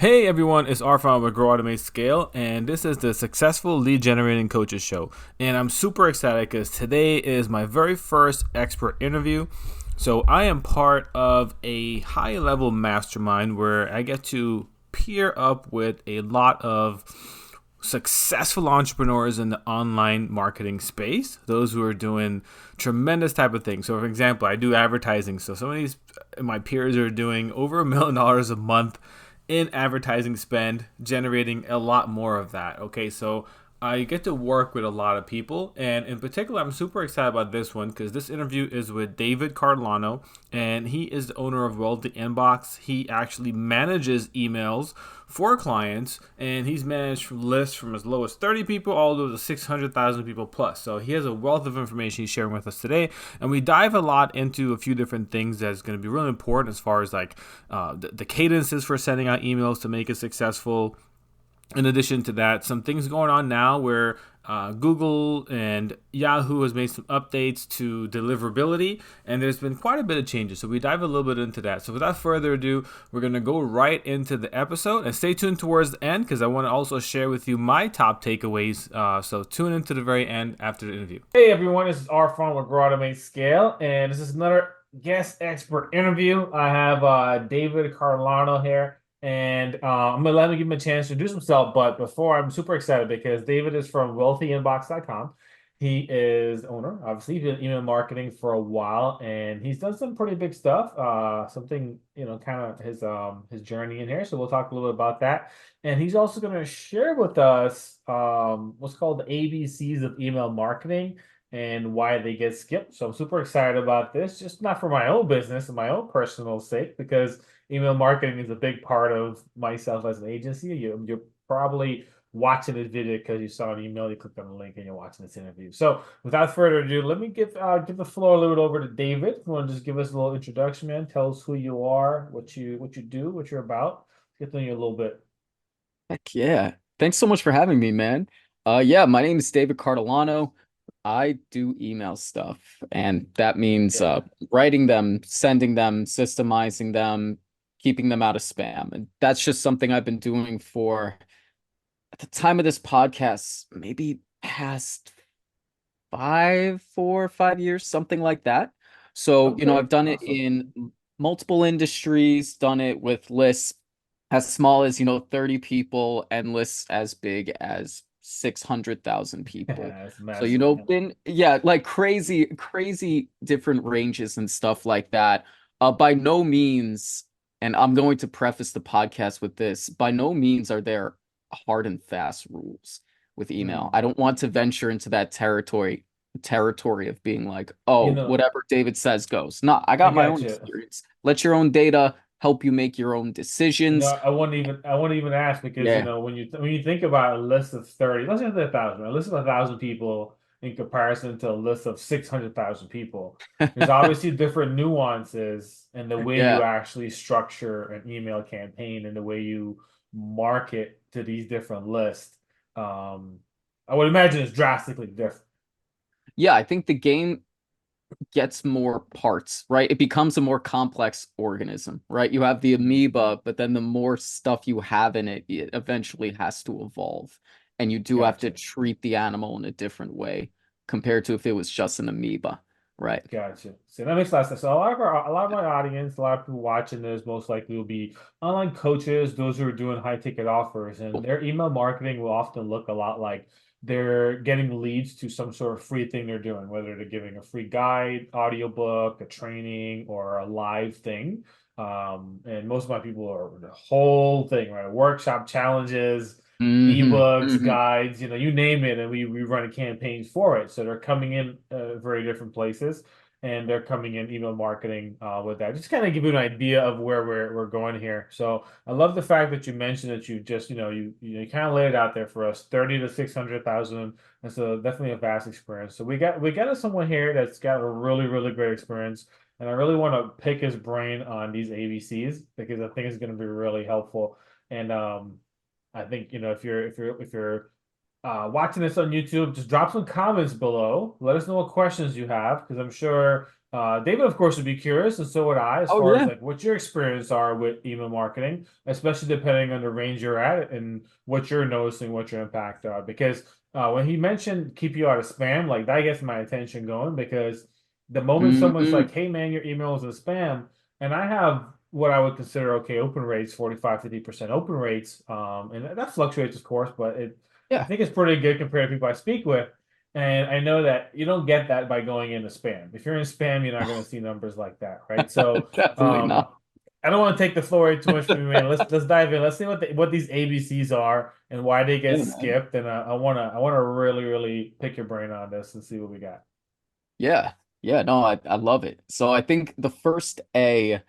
Hey everyone, it's Arfan with Grow Automate Scale, and this is the Successful Lead Generating Coaches Show. And I'm super excited because today is my very first expert interview. So I am part of a high level mastermind where I get to peer up with a lot of successful entrepreneurs in the online marketing space, those who are doing tremendous type of things. So for example, I do advertising. So some of these my peers are doing over $1 million a month in advertising spend, generating a lot more of that. Okay, so I get to work with a lot of people, and in particular, I'm super excited about this one because this interview is with David Cartolano, and he is the owner of Wealthy Inbox. He actually manages emails for clients, and he's managed lists from as low as 30 people all the way to 600,000 people plus. So he has a wealth of information he's sharing with us today, and we dive a lot into a few different things that's going to be really important as far as like the cadences for sending out emails to make it successful. In addition to that, some things going on now where Google and Yahoo has made some updates to deliverability, and there's been quite a bit of changes. So we dive a little bit into that. So without further ado, we're going to go right into the episode, and stay tuned towards the end because I want to also share with you my top takeaways. So tune into the very end after the interview. Hey everyone, this is Arfan with Grow Automate Scale, and this is another guest expert interview. I have David Cartolano here. And I'm gonna let him give him a chance to introduce himself. But before, I'm super excited because David is from wealthyinbox.com. He is the owner. Obviously, he's been email marketing for a while, and he's done some pretty big stuff. Something kind of his journey in here. So we'll talk a little bit about that. And he's also going to share with us what's called the ABCs of email marketing and why they get skipped. So I'm super excited about this, just not for my own business and my own personal sake, because email marketing is a big part of myself as an agency. You're probably watching this video because you saw an email, you clicked on the link, and you're watching this interview. So without further ado, let me give the floor a little bit over to David. If you want to just give us a little introduction, man. Tell us who you are, what you do, what you're about. Get to know you a little bit. Heck yeah. Thanks so much for having me, man. Yeah, my name is David Cartolano. I do email stuff, and that means Yeah. writing them, sending them, systemizing them, keeping them out of spam. And that's just something I've been doing for, at the time of this podcast, maybe past 4 or 5 years, something like that. So, Okay. I've done it Awesome. in multiple industries, done it with lists as small as, 30 people and lists as big as 600,000 people. It's So, massive. Yeah. yeah, like crazy, crazy different ranges and stuff like that. By no means, and I'm going to preface the podcast with this, by no means are there hard and fast rules with email. Mm. I don't want to venture into that territory of being like, You oh, know, whatever David says goes. No, I I got my got own you. experience. Let your own data help you make your own decisions. I wouldn't even ask because Yeah. when you think about a list of 30, let's just say 1,000, a list of 1,000 people in comparison to a list of 600,000 people, there's obviously different nuances in the way you Yeah. actually structure an email campaign and the way you market to these different lists. Um, I would imagine it's drastically different. Yeah, I think the game gets more parts, right? It becomes a more complex organism, right? You have the Mm, amoeba, but then the more stuff you have in it, it eventually has to evolve. And you do have to gotcha. treat the animal in a different way compared to if it was just an amoeba, right? Gotcha. So that makes a lot of sense. So a lot of my audience, a lot of people watching this most likely will be online coaches, those who are doing high ticket offers, and their email marketing will often look a lot like they're getting leads to some sort of free thing they're doing, whether they're giving a free guide, audiobook, a training, or a live thing. And most of my people are the whole thing, right? Workshop challenges, ebooks, Hmm. guides, you name it, and we run campaigns for it. So they're coming in very different places, and they're coming in email marketing with that. Just kind of give you an idea of where we're going here. So I love the fact that you mentioned that you just you kind of laid it out there for us, 30 to 600,000. And so definitely a vast experience. So we got someone here that's got a really great experience. And I really want to pick his brain on these ABCs because I think it's going to be really helpful. And I think if you're watching this on YouTube, just drop some comments below. Let us know what questions you have, because I'm sure David, of course, would be curious, and so would I, as Oh far as yeah. like what your experience are with email marketing, especially depending on the range you're at and what you're noticing, what your impact are. Because when he mentioned keep you out of spam, like that gets my attention going because the moment someone's Hmm. like, "Hey man, your email is in spam," and I have what I would consider okay open rates, 45, 50% open rates, and that fluctuates, of course, but I Yeah. think it's pretty good compared to people I speak with. And I know that you don't get that by going into spam. If you're in spam, you're not going to see numbers like that, right? So, Definitely um, not. I don't want to take the floor too much from you, man. Let's dive in. Let's see what these ABCs are and why they get Yeah, man. skipped. And I wanna really pick your brain on this and see what we got. Yeah. Yeah, no, I love it. So I think the first A,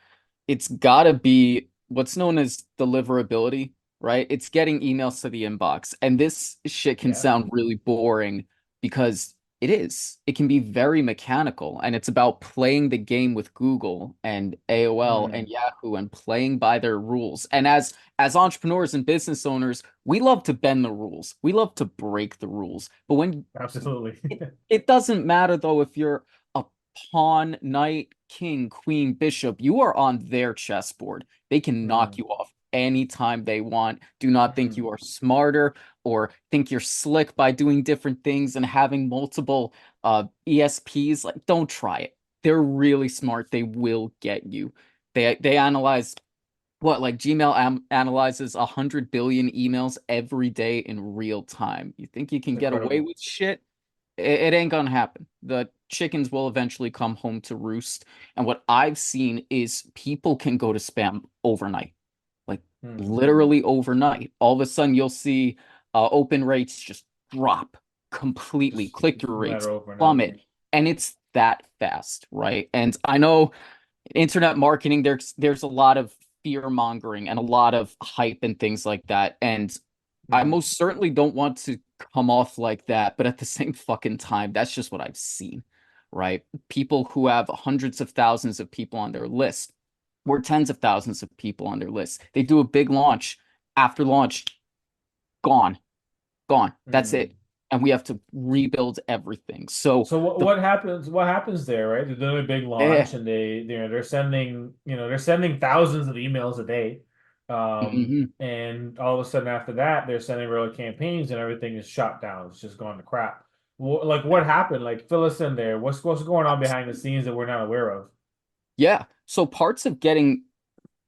it's gotta be what's known as deliverability, right? It's getting emails to the inbox. And this shit can Yeah. sound really boring because it is. It can be very mechanical, and it's about playing the game with Google and AOL and Mm, Yahoo and playing by their rules. And as entrepreneurs and business owners, we love to bend the rules. We love to break the rules. But when absolutely. it doesn't matter though if you're a pawn, knight, king, queen, bishop, you are on their chessboard. They can knock Mm, you off anytime they want. Do not think mm, you are smarter or think you're slick by doing different things and having multiple ESPs. Like, don't try it. They're really smart. They will get you. They analyze what, like Gmail analyzes 100 billion emails every day in real time. You think you can it's get away incredible. with shit? It ain't gonna happen. The chickens will eventually come home to roost. And what I've seen is people can go to spam overnight, like Mm, literally overnight. All of a sudden, you'll see open rates just drop completely, just click-through rates matter overnight. plummet, and it's that fast, right? And I know internet marketing, there's a lot of fear mongering and a lot of hype and things like that. And I Mm, most certainly don't want to come off like that, but at the same fucking time, that's just what I've seen, right? People who have hundreds of thousands of people on their list, or tens of thousands of people on their list. They do a big launch. After launch, gone, gone. That's mm. it. And we have to rebuild everything. So So the what happens? What happens there, right? They're doing a big eh, launch, and they're sending they're sending thousands of emails a day, mhm. and all of a sudden after that they're sending real campaigns, and everything is shut down. It's just gone to crap. Like what happened? Like fill us in there. What's going on behind the scenes that we're not aware of? Yeah. So parts of getting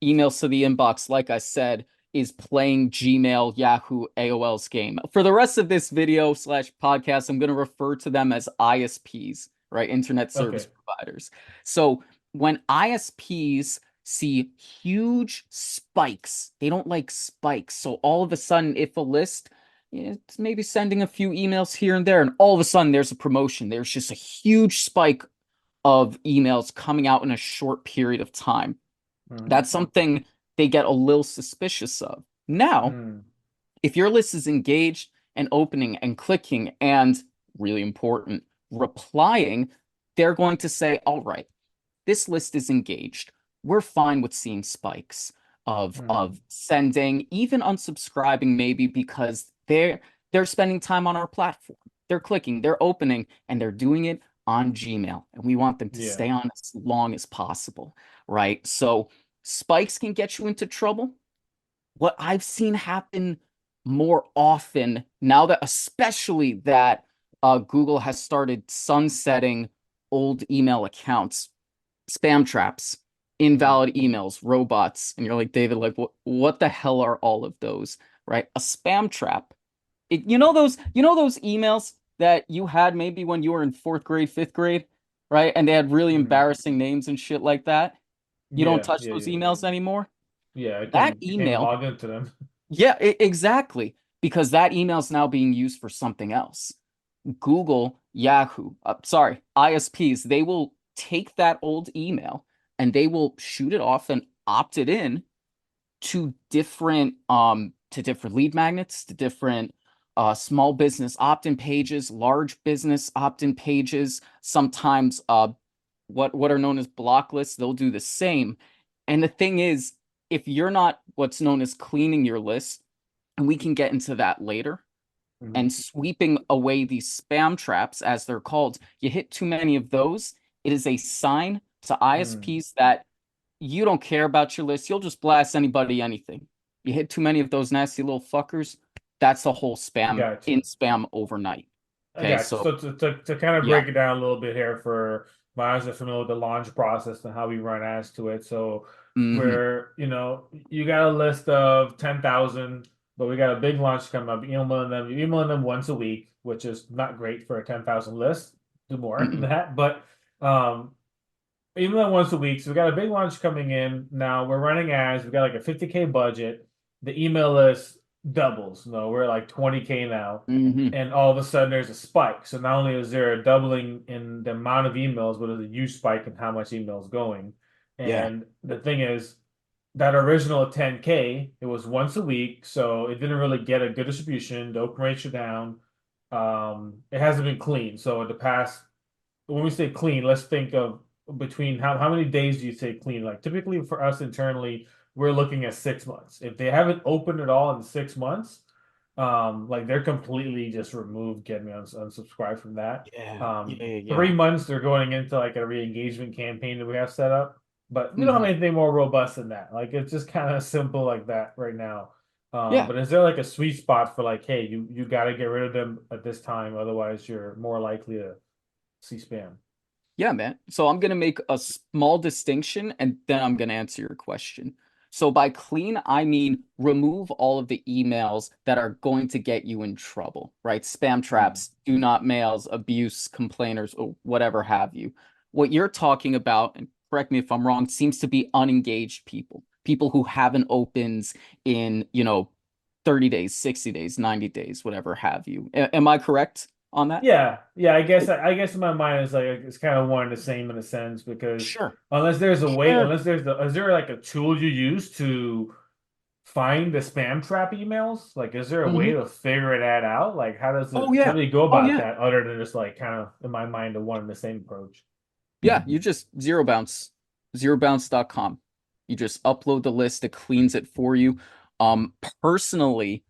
emails to the inbox, like I said, is playing Gmail, Yahoo, AOL's game. For the rest of this video slash podcast, I'm going to refer to them as ISPs, right? Internet service Okay. providers. So when ISPs see huge spikes, they don't like spikes. So all of a sudden, if a list, it's maybe sending a few emails here and there, and all of a sudden there's a promotion. There's just a huge spike of emails coming out in a short period of time. Mm, That's something they get a little suspicious of. Now, mm, if your list is engaged and opening and clicking and, really important, replying, they're going to say, all right, this list is engaged. We're fine with seeing spikes of mm. sending, even unsubscribing maybe because they're spending time on our platform. They're clicking, they're opening, and they're doing it on Gmail. And we want them to Yeah. stay on as long as possible, right? So spikes can get you into trouble. What I've seen happen more often now that especially that Google has started sunsetting old email accounts, spam traps, Mm, invalid emails, robots, and you're like, David, like what the hell are all of those, right? A spam trap. You know those emails that you had maybe when you were in fourth grade, fifth grade, right? And they had really mm. embarrassing names and shit like that. You don't Yeah, touch yeah, those yeah. emails anymore. Yeah, That I can email, log into them. yeah, exactly, because that email is now being used for something else. Google, Yahoo, sorry, ISPs, they will take that old email and they will shoot it off and opt it in to different lead magnets, to different small business opt-in pages, large business opt-in pages, sometimes what are known as block lists, they'll do the same. And the thing is, if you're not what's known as cleaning your list, and we can get into that later, and Mhm. sweeping away these spam traps, as they're called. You hit too many of those, it is a sign to Mm. ISPs that you don't care about your list. You'll just blast anybody, anything. You hit too many of those nasty little fuckers, that's the whole spam in Gotcha. spam overnight. I Okay, got you. so So to kind of yeah. break it down a little bit here for my eyes are familiar with the launch process and how we run ads to it. So Hmm. where, you got a list of 10,000, but we got a big launch coming up. You're emailing them once a week, which is not great for a 10,000 list. Do more than Mm-mm. that. But emailing once a week. So we got a big launch coming in. Now we're running ads. We got like a 50K budget. The email list doubles. No, we're like 20K now. Hmm. And all of a sudden there's a spike. So not only is there a doubling in the amount of emails, but there's a huge spike in how much emails going. Yeah. And the thing is, that original 10K, it was once a week, so it didn't really get a good distribution. The open rates are down. It hasn't been clean. So in the past, when we say clean, let's think of between how many days do you say clean? Like typically for us internally, we're looking at 6 months. If they haven't opened at all in 6 months, like they're completely just removed, get me unsubscribed from that. Yeah. Yeah. Yeah. 3 months they're going into like a re-engagement campaign that we have set up, but we don't have Hmm. anything more robust than that. Like it's just kind of simple like that right now. Yeah. But is there like a sweet spot for like, hey, you got to get rid of them at this time, otherwise you're more likely to see spam. Yeah, man. So I'm going to make a small distinction and then I'm going to answer your question. So by clean, I mean remove all of the emails that are going to get you in trouble, right? Spam Mm. traps, do not mails, abuse, complainers, or whatever have you. What you're talking about, and correct me if I'm wrong, seems to be unengaged people, people who haven't opened in, 30 days, 60 days, 90 days, whatever have you. Am I correct on that? Yeah, yeah. I guess in my mind it's like it's kind of one and the same in a sense because Sure. unless there's a way, Sure. unless there's is there like a tool you use to find the spam trap emails? Like, is there a way Hmm. to figure that out? Like, Oh how yeah. do you go Oh about yeah. that other than just like kind of in my mind the one and the same approach? Yeah, you just zero bounce, zerobounce.com. You just upload the list, it cleans it for you. Um, Personally,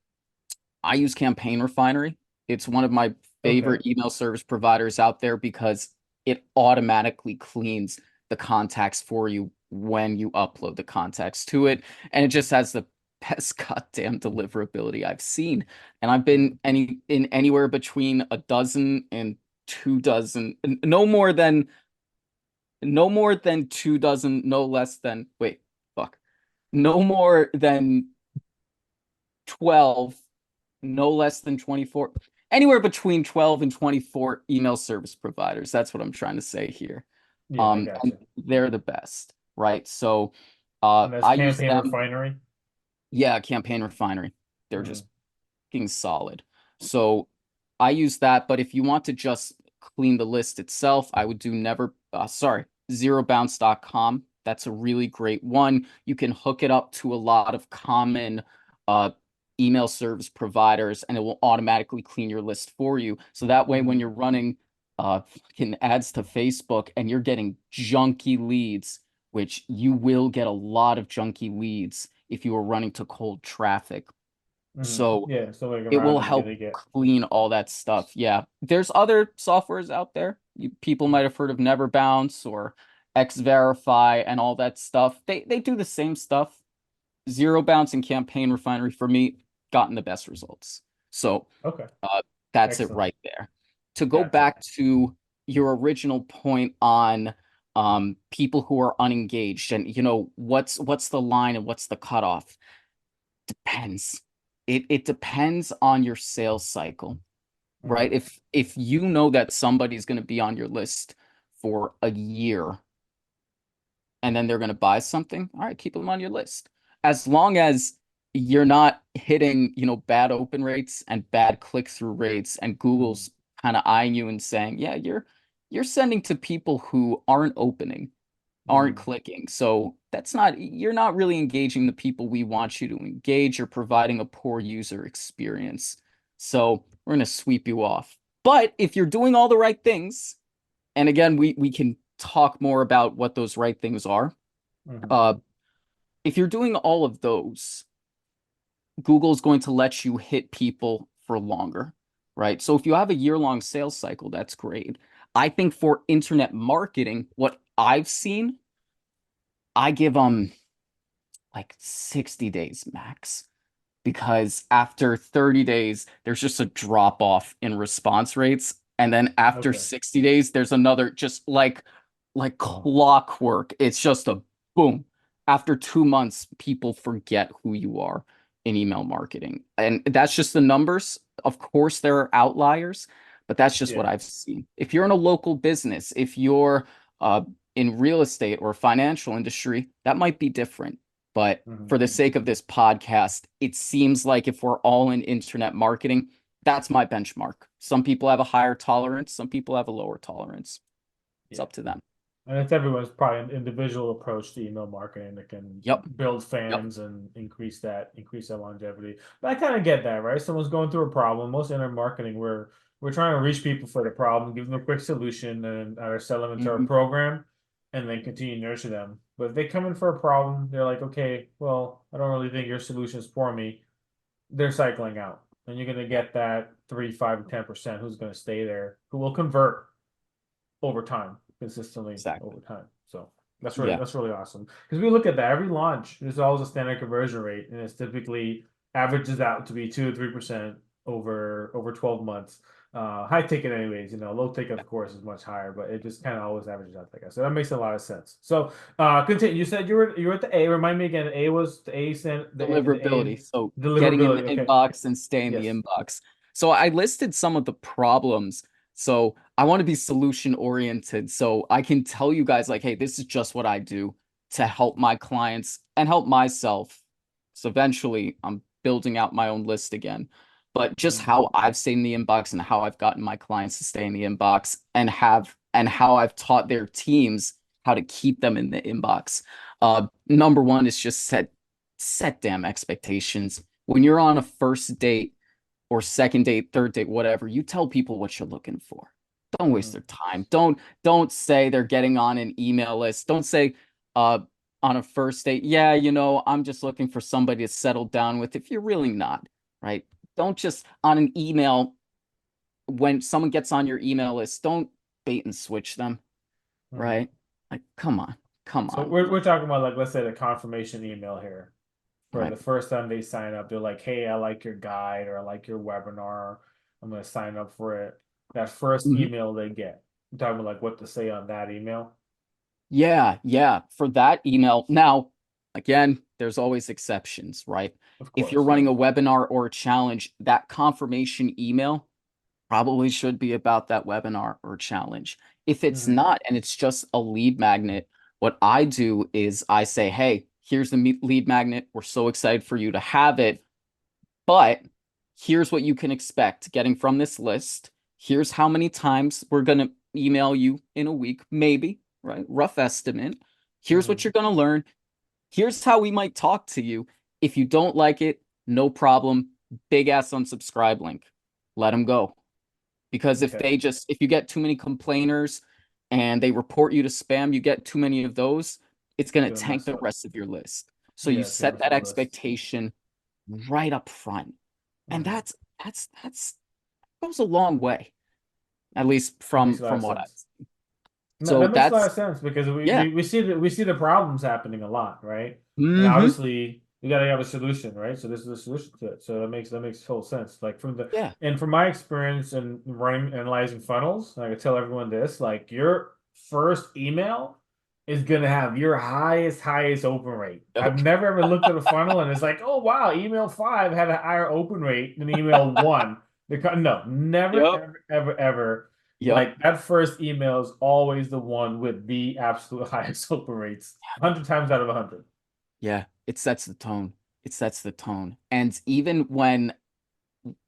I use Campaign Refinery. It's one of my Okay. favorite email service providers out there because it automatically cleans the contacts for you when you upload the contacts to it. And it just has the best goddamn deliverability I've seen. And I've been anywhere between a dozen and 2 dozen, no more than 2 dozen, no less than, wait, fuck, no more than 12, no less than 24, anywhere between 12 and 24 email service providers. That's what I'm trying to say here. Yeah, I And gotcha. they're the best, right? So And that's I use Campaign them. Refinery. Yeah, Campaign Refinery. They're Hmm. just fucking solid. So I use that, but if you want to just clean the list itself, I would do zerobounce.com. That's a really great one. You can hook it up to a lot of common uh, email service providers, and it will automatically clean your list for you. So that way, when Hmm. you're running fucking ads to Facebook and you're getting junky leads, which you will get a lot of junky leads if you are running to cold traffic. Hmm. So Yeah, so like it around will them to help get. clean all that stuff. Yeah. There's other softwares out there. People might have heard of NeverBounce or Xverify and all that stuff. They do the same stuff. Zero Bounce and Campaign Refinery for me gotten the best results. So Okay, uh, that's it excellent. right there. To go Gotcha. back to your original point on people who are unengaged and what's the line and what's the cutoff? Depends. It depends on your sales cycle, right? Hmm. If you know that somebody's going to be on your list for a year and then they're going to buy something, all right, keep them on your list. As long as you're not hitting, bad open rates and bad click-through rates and Hmm. Google's kind of eyeing you and saying, "Yeah, you're sending to people who aren't opening, aren't Hmm. clicking." So you're not really engaging the people we want you to engage. You're providing a poor user experience. So we're going to sweep you off. But if you're doing all the right things, and again, we can talk more about what those right things are. Hmm. Uh, if you're doing all of those, Google's going to let you hit people for longer. right? So if you have a year-long sales cycle, that's great. I think for internet marketing, what I've seen, I give them like 60 days max, because after 30 days, there's just a drop off in response rates. And then after Okay. 60 days, there's another, just like clockwork. It's just a boom. After 2 months, people forget who you are in email marketing. And that's just the numbers. Of course, there are outliers, but that's just what Yeah. I've seen. If you're in a local business, if you're uh, in real estate or financial industry, that might be different. But Hmm. for the sake of this podcast, it seems like if we're all in internet marketing, that's my benchmark. Some people have a higher tolerance, some people have a lower tolerance. It's Yeah. up to them. And it's everyone's probably an individual approach to email marketing that can Yep. build Yep. fans and increase that longevity. But I kind of get that, right? Someone's going through a problem. Most internet marketing, we're trying to reach people for the problem, give them a quick solution, and either sell them into our Mhm. program, and then continue to nurture them. But if they come in for a problem, they're like, okay, well, I don't really think your solution is for me. They're cycling out, and you're gonna Yep. get that 3, 5, and 10% who's gonna stay there, who will convert over time, consistently Exactly. over time. So that's really Yeah. that's really awesome. Because we look at that every launch, there's always a standard conversion rate, and it's typically averages out to be 2 to 3% over 12 months. High ticket, anyways. Low ticket, of course, is much higher, but it just kind of always averages out like that. So that makes a lot of sense. So continue. You said you were at the A. Remind me again. A was the A stand. The A Deliverability. is So getting in the deliverability. Okay. inbox and stay in the Yes. inbox. So I listed some of the problems. So I want to be solution oriented. So I can tell you guys, like, hey, this is just what I do to help my clients and help myself. So eventually I'm building out my own list again. But just Mhm. how I've stayed in the inbox and how I've gotten my clients to stay in the inbox, and how I've taught their teams how to keep them in the inbox. Number one is just set damn expectations. When you're on a first date or second date, third date, whatever, you tell people what you're looking for. Don't waste Mhm. their time. Don't say they're getting on an email list. Don't say uh on a first date, yeah, I'm just looking for somebody to settle down with, if you're really not, right? Don't just on an email, when someone gets on your email list, don't bait and switch them, Mhm. right? Like, come on, come So on, we're talking about, like, let's say, the confirmation email here. For right? the first time they sign up, they're like, "Hey, I like your guide, or I like your webinar. I'm gonna sign up for it." That first Mhm. email they get, I'm talking about like what to say on that email. Yeah, yeah. For that email. Now, again, there's always exceptions, right? Of If you're course, running yeah. a webinar or a challenge, that confirmation email probably should be about that webinar or challenge. If it's Hmm. not, and it's just a lead magnet, what I do is I say, hey, here's the lead magnet. We're so excited for you to have it. But here's what you can expect getting from this list. Here's how many times we're going to email you in a week, maybe, right? Rough estimate. Here's what Hmm. you're going to learn. Here's how we might talk to you. If you don't like it, no problem. Big ass unsubscribe link. Let them go. Because Okay. if you get too many complainers and they report you to spam, you get too many of those, it's going It's to gonna tank mess the up. rest of your list. So you Yeah, it's gonna set mess up that the list. expectation right up front. And Hmm. that's goes a long way, at least That makes from a lot of what I. sense. No, So that makes a lot that's of sense because we, yeah. we, we see the problems happening a lot, right? And Hmm. obviously we gotta have a solution, right? So this is a solution to it. So that makes total sense. Like Yeah. from my experience in running analyzing funnels, I can tell everyone this, like your first email is gonna have your highest open rate. I've Yep. never ever looked at a funnel and it's like, oh wow, email 5 had a higher open rate than email 1. No, never, Yep. ever, ever, ever. Yep. Like that first email is always the one with the absolute highest open rates, 100 times out of 100. Yeah. It sets the tone. It sets the tone. And even when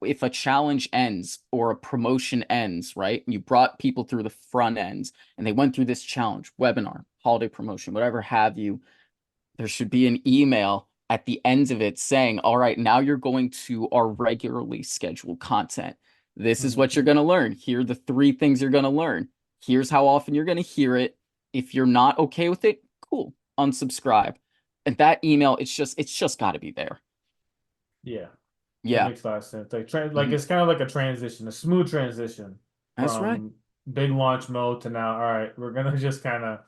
if a challenge ends or a promotion ends, right? And you brought people through the front end and they went through this challenge, webinar, holiday promotion, whatever have you, there should be an email at the end of it saying, all right, now you're going to our regularly scheduled content. This is Hmm. what you're going to learn. Here are the three things you're going to learn. Here's how often you're going to hear it. If you're not okay with it, cool, unsubscribe. And that email, it's just got to be there. Yeah. That Yeah. makes a lot of sense. Like Mhm. it's kind of like a transition, a smooth transition That's right. from big launch mode to now, all right, we're gonna just kind of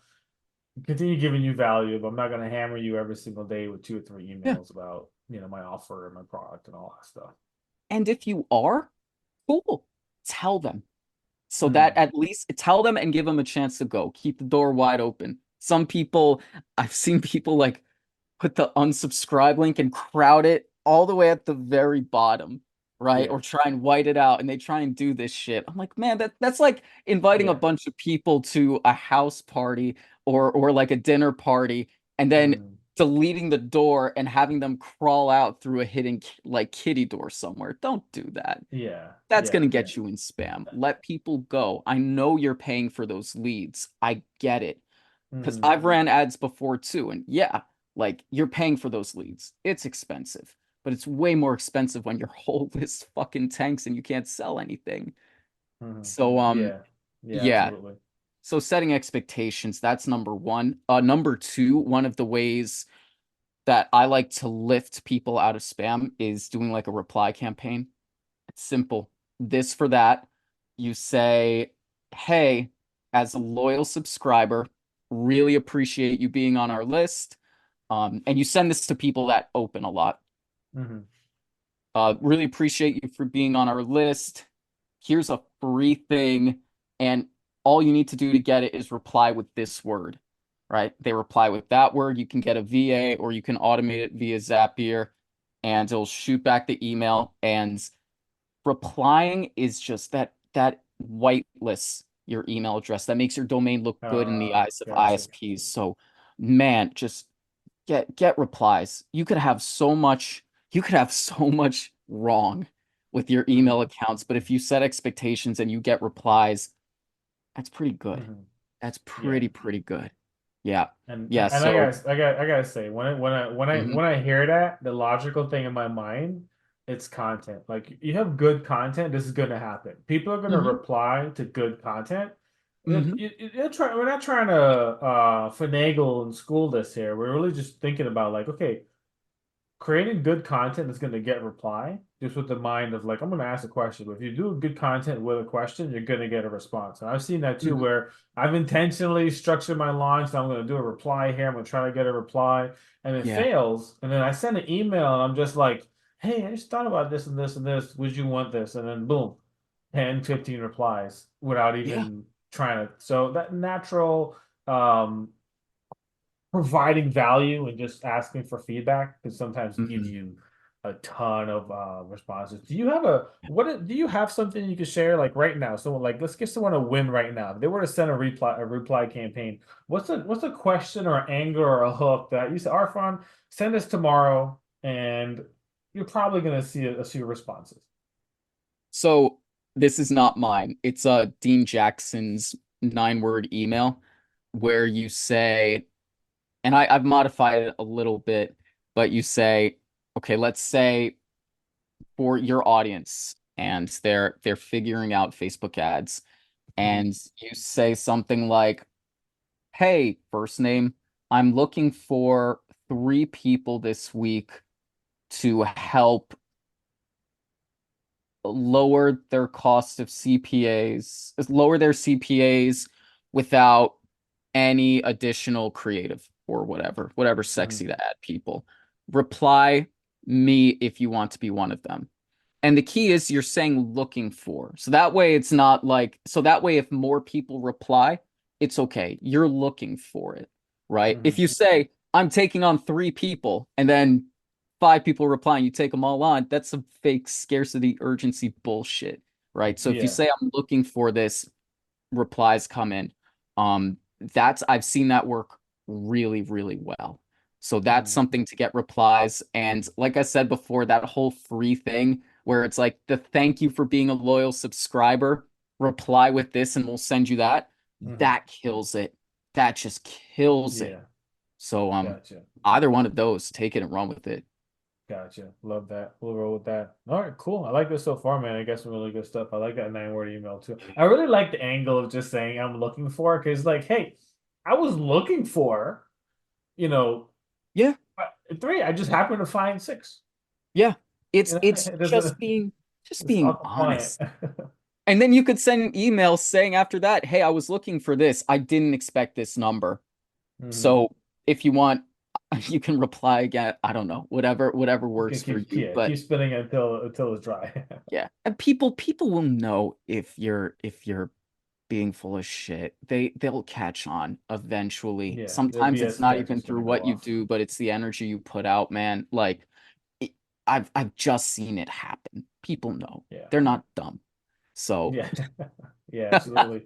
continue giving you value, but I'm not gonna hammer you every single day with 2 or 3 Yeah. emails about, my offer and my product and all that stuff. And if you are, cool, tell them. So that Mm, at least tell them and give them a chance to go. Keep the door wide open. Some people, I've seen people like put the unsubscribe link and crowd it all the way at the very bottom, right? yeah, Or try and white it out and they try and do this shit. I'm like, man, that's like inviting a yeah. bunch of people to a house party or like a dinner party and then Mm, deleting the door and having them crawl out through a hidden like kitty door somewhere. Don't do that. yeah, That's going yeah, to yeah. get you in spam. Let people go. I know you're paying for those leads. I get it. Because Mm, I've ran ads before too. And yeah, like you're paying for those leads. It's expensive, but it's way more expensive when your whole list fucking tanks and you can't sell anything. So, yeah, yeah, yeah. absolutely. So setting expectations, that's number one. Number two, one of the ways that I like to lift people out of spam is doing like a reply campaign. It's simple. This for that. You say, hey, as a loyal subscriber, really appreciate you being on our list. And you send this to people that open a lot. Hmm. Really appreciate you for being on our list. Here's a free thing. And all you need to do to get it is reply with this word, right? They reply with that word. You can get a VA or you can automate it via Zapier and it'll shoot back the email. And replying is just that whitelists your email address. That makes your domain look good in the eyes of Gotcha. ISPs. So, man, just get replies. You could have so much wrong with your email Hmm. accounts, but if you set expectations and you get replies, that's pretty good. Hmm. That's Yeah. pretty good. Yeah. And Yeah, and I so gotta I got I gotta say mhm, when I hear that, the logical thing in my mind, it's content. Like you have good content, this is gonna happen. People are gonna mhm, reply to good content. mhm, We're not trying to finagle and school this here. We're really just thinking about like, okay, creating good content is going to get reply just with the mind of like I'm going to ask a question, but if you do good content with a question you're going to get a response, and I've seen that too mhm. where I've intentionally structured my launch, so I'm going to do a reply here, I'm going to try to get a reply, and it Yeah. fails, and then I send an email and I'm just like, hey, I just thought about this and this and this, would you want this, and then boom, 10, 15 replies without Yeah. even trying to, so that natural um providing value and just asking for feedback can sometimes give Mhm. you a ton of responses. Do you have do you have something you could share like right now? So like let's give someone a win right now. If they were to send a reply campaign, what's a question or angle or a hook that you say, Arfan, send us tomorrow and you're probably gonna see a few responses. So this is not mine. It's Dean Jackson's 9-word email where you say, and I've modified it a little bit, but you say, okay, let's say for your audience and they're figuring out Facebook ads, Mhm. and you say something like, hey, first name, I'm looking for 3 people this week to help lower their cost of CPAs, lower their CPAs without any additional creative or whatever's Mhm. sexy to add people. Reply me if you want to be one of them. And the key is you're saying looking for. So that way it's not like, so that way if more people reply, it's okay. You're looking for it, right? If Mhm. you say, I'm taking on 3 people and then 5 people reply and you take them all on, that's some fake scarcity urgency bullshit, right? So if you Yeah. say, I'm looking for this, replies come in. That's I've seen that work really well. So that's Mhm. something to get replies. And like I said before, that whole free thing where it's like the thank you for being a loyal subscriber, reply with this and we'll send you that. Mhm. That kills it. That just kills it. Yeah. So Gotcha. either one of those, take it and run with it. Gotcha. Love that. We'll roll with that. All right, cool. I like this so far, man. I got some really good stuff. I like that 9-word email too. I really like the angle of just saying I'm looking for, because like, hey, I was looking for, you know, Yeah. 3. I just happened to find 6. Yeah. It's It doesn't. just It's not being compliant. honest. And then you could send an email saying after that, hey, I was looking for this. I didn't expect this number. Hmm. So if you want, you can reply again. I don't know, whatever You can works for keep, you. yeah, But keep spinning it until it's dry. yeah, and people will know if you're being full of shit. They'll catch on eventually. Yeah, their Sometimes it's BS not detector's even through gonna go what you off. do, but it's the energy you put out, man. Like it, I've just seen it happen. People know. Yeah, They're not dumb. So yeah, yeah, absolutely.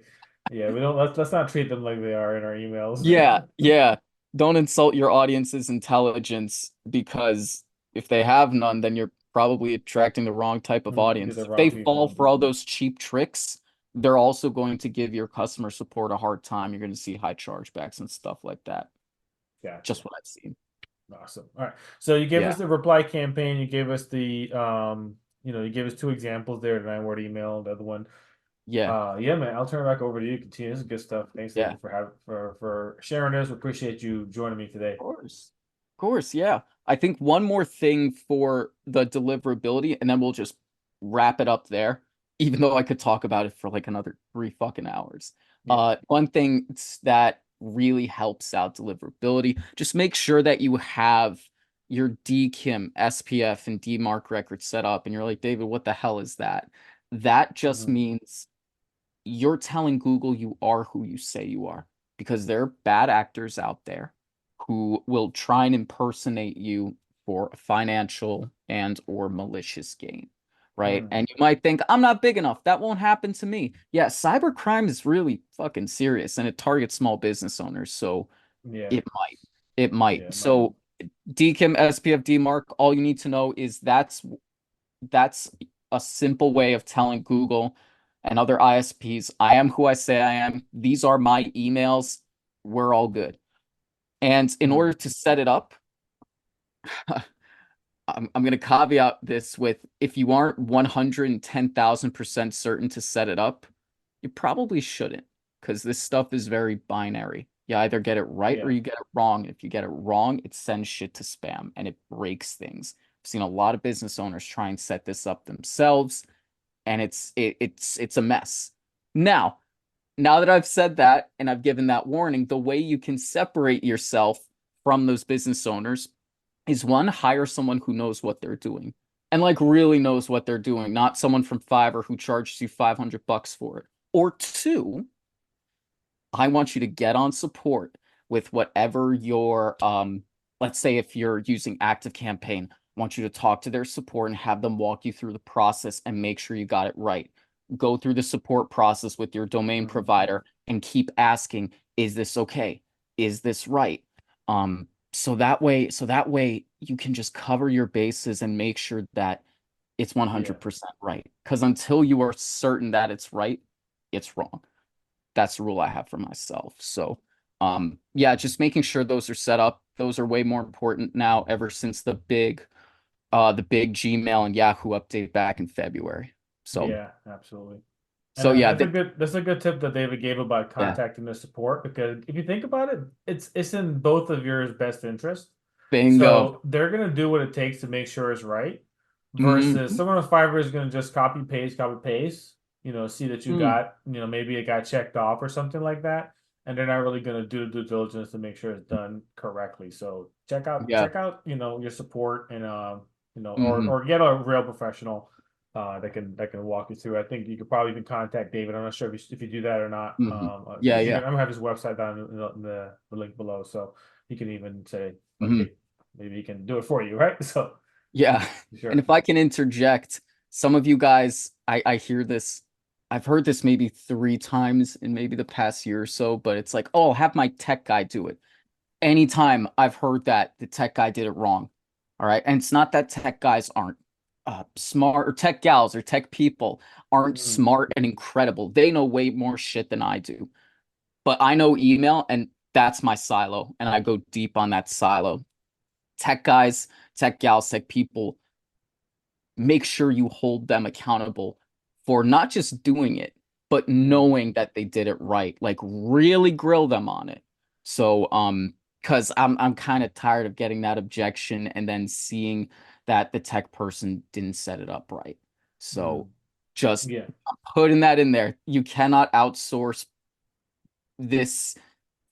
Yeah, we don't let's not treat them like they are in our emails. yeah, yeah. Don't insult your audience's intelligence because if they have none, then you're probably attracting the wrong type of Get audience. the If wrong they fall people. for all those cheap tricks, they're also going to give your customer support a hard time. You're going to see high chargebacks and stuff like that. Gotcha. Just what I've seen. Awesome. All right. So you gave Yeah, us the reply campaign. You gave us the you gave us two examples there, the 9-word email, the other one. yeah, Yeah, man, I'll turn it back over to you. Continue. This is good stuff. Thanks, yeah. David, for having for sharing this. We appreciate you joining me today. Of course. Of course, yeah. I think one more thing for the deliverability, and then we'll just wrap it up there, even though I could talk about it for like another 3 fucking hours. Yeah. One thing that really helps out deliverability, just make sure that you have your DKIM, SPF, and DMARC records set up. And you're like, David, what the hell is that? That just Hmm. means you're telling Google you are who you say you are because there are bad actors out there who will try and impersonate you for a financial and or malicious gain, right? Hmm. And you might think, I'm not big enough. That won't happen to me. Yeah, cybercrime is really fucking serious and it targets small business owners. So Yeah. it might. It might. Yeah, Mike. So DKIM, SPF, DMARC, all you need to know is that's a simple way of telling Google and other ISPs, I am who I say I am. These are my emails. We're all good. And in Hmm. order to set it up, I'm going to caveat this with if you aren't 110,000% certain to set it up, you probably shouldn't because this stuff is very binary. You either get it right or Yeah. you get it wrong. If you get it wrong, it sends shit to spam and it breaks things. I've seen a lot of business owners try and set this up themselves and it's a mess. Now, now that I've said that and I've given that warning, the way you can separate yourself from those business owners is one, hire someone who knows what they're doing and like really knows what they're doing, not someone from Fiverr who charges you $500 for it. Or two, I want you to get on support with whatever your let's say if you're using Active Campaign, I want you to talk to their support and have them walk you through the process and make sure you got it right. Go through the support process with your domain Hmm. provider and keep asking, is this okay? Is this right? So that way you can just cover your bases and make sure that it's Yeah. 100% right. Because until you are certain that it's right, it's wrong. That's the rule I have for myself. So, yeah, just making sure those are set up. Those are way more important now ever since the big Gmail and Yahoo update back in February. So, Yeah, absolutely. And so yeah, that's a good tip that David gave about yeah, contacting the support because if you think about it, it's in both of your best interest. bingo. So they're gonna do what it takes to make sure it's right, versus Mm, someone on Fiverr is gonna just copy paste, see that you mm, got, maybe it got checked off or something like that, and they're not really gonna do due diligence to make sure it's done correctly. So yeah. check out, your support and Hmm. or get a real professional that can walk you through. I think you could probably even contact David. I'm not sure if you do that or not. Hmm. Yeah, I'm yeah. gonna have his website down in the link below, so you can even say like, Hmm. hey, maybe he can do it for you, right? So Yeah. And sure. if I can interject, some of you guys, I hear this, I've heard this maybe 3 times in maybe the past year or so, but it's like, oh, I'll have my tech guy do it. Anytime I've heard that, the tech guy did it wrong. All right. And it's not that tech guys aren't smart or tech gals or tech people aren't Mhm. smart and incredible. They know way more shit than I do. But I know email and that's my silo. And I go deep on that silo. Tech guys, tech gals, tech people, make sure you hold them accountable for not just doing it, but Mhm. knowing that they did it right. Like really grill them on it. So because I'm kind of tired of getting that objection and then seeing that the tech person didn't set it up right. So Mm. just Yeah. putting that in there. You cannot outsource this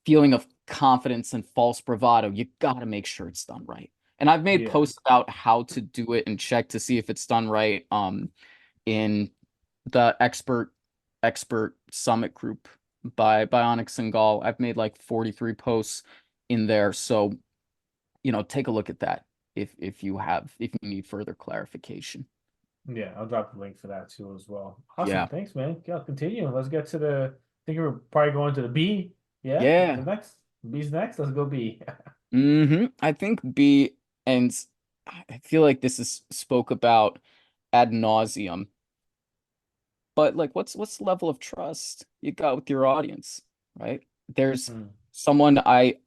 feeling of confidence and false bravado. You got to make sure it's done right. And I've made Yeah. posts about how to do it and check to see if it's done right in the expert summit group by Onyx and Gall. I've made like 43 posts in there. So, take a look at that if you need further clarification. Yeah, I'll drop the link for that too as well. Awesome. Yeah. Thanks, man. Yeah, continue. Let's get to I think we're probably going to the B. Yeah, the Yeah. next. B's next. Let's go B. I think B, and I feel like this is spoke about ad nauseum, but like what's the level of trust you got with your audience, right? There's Mm. someone I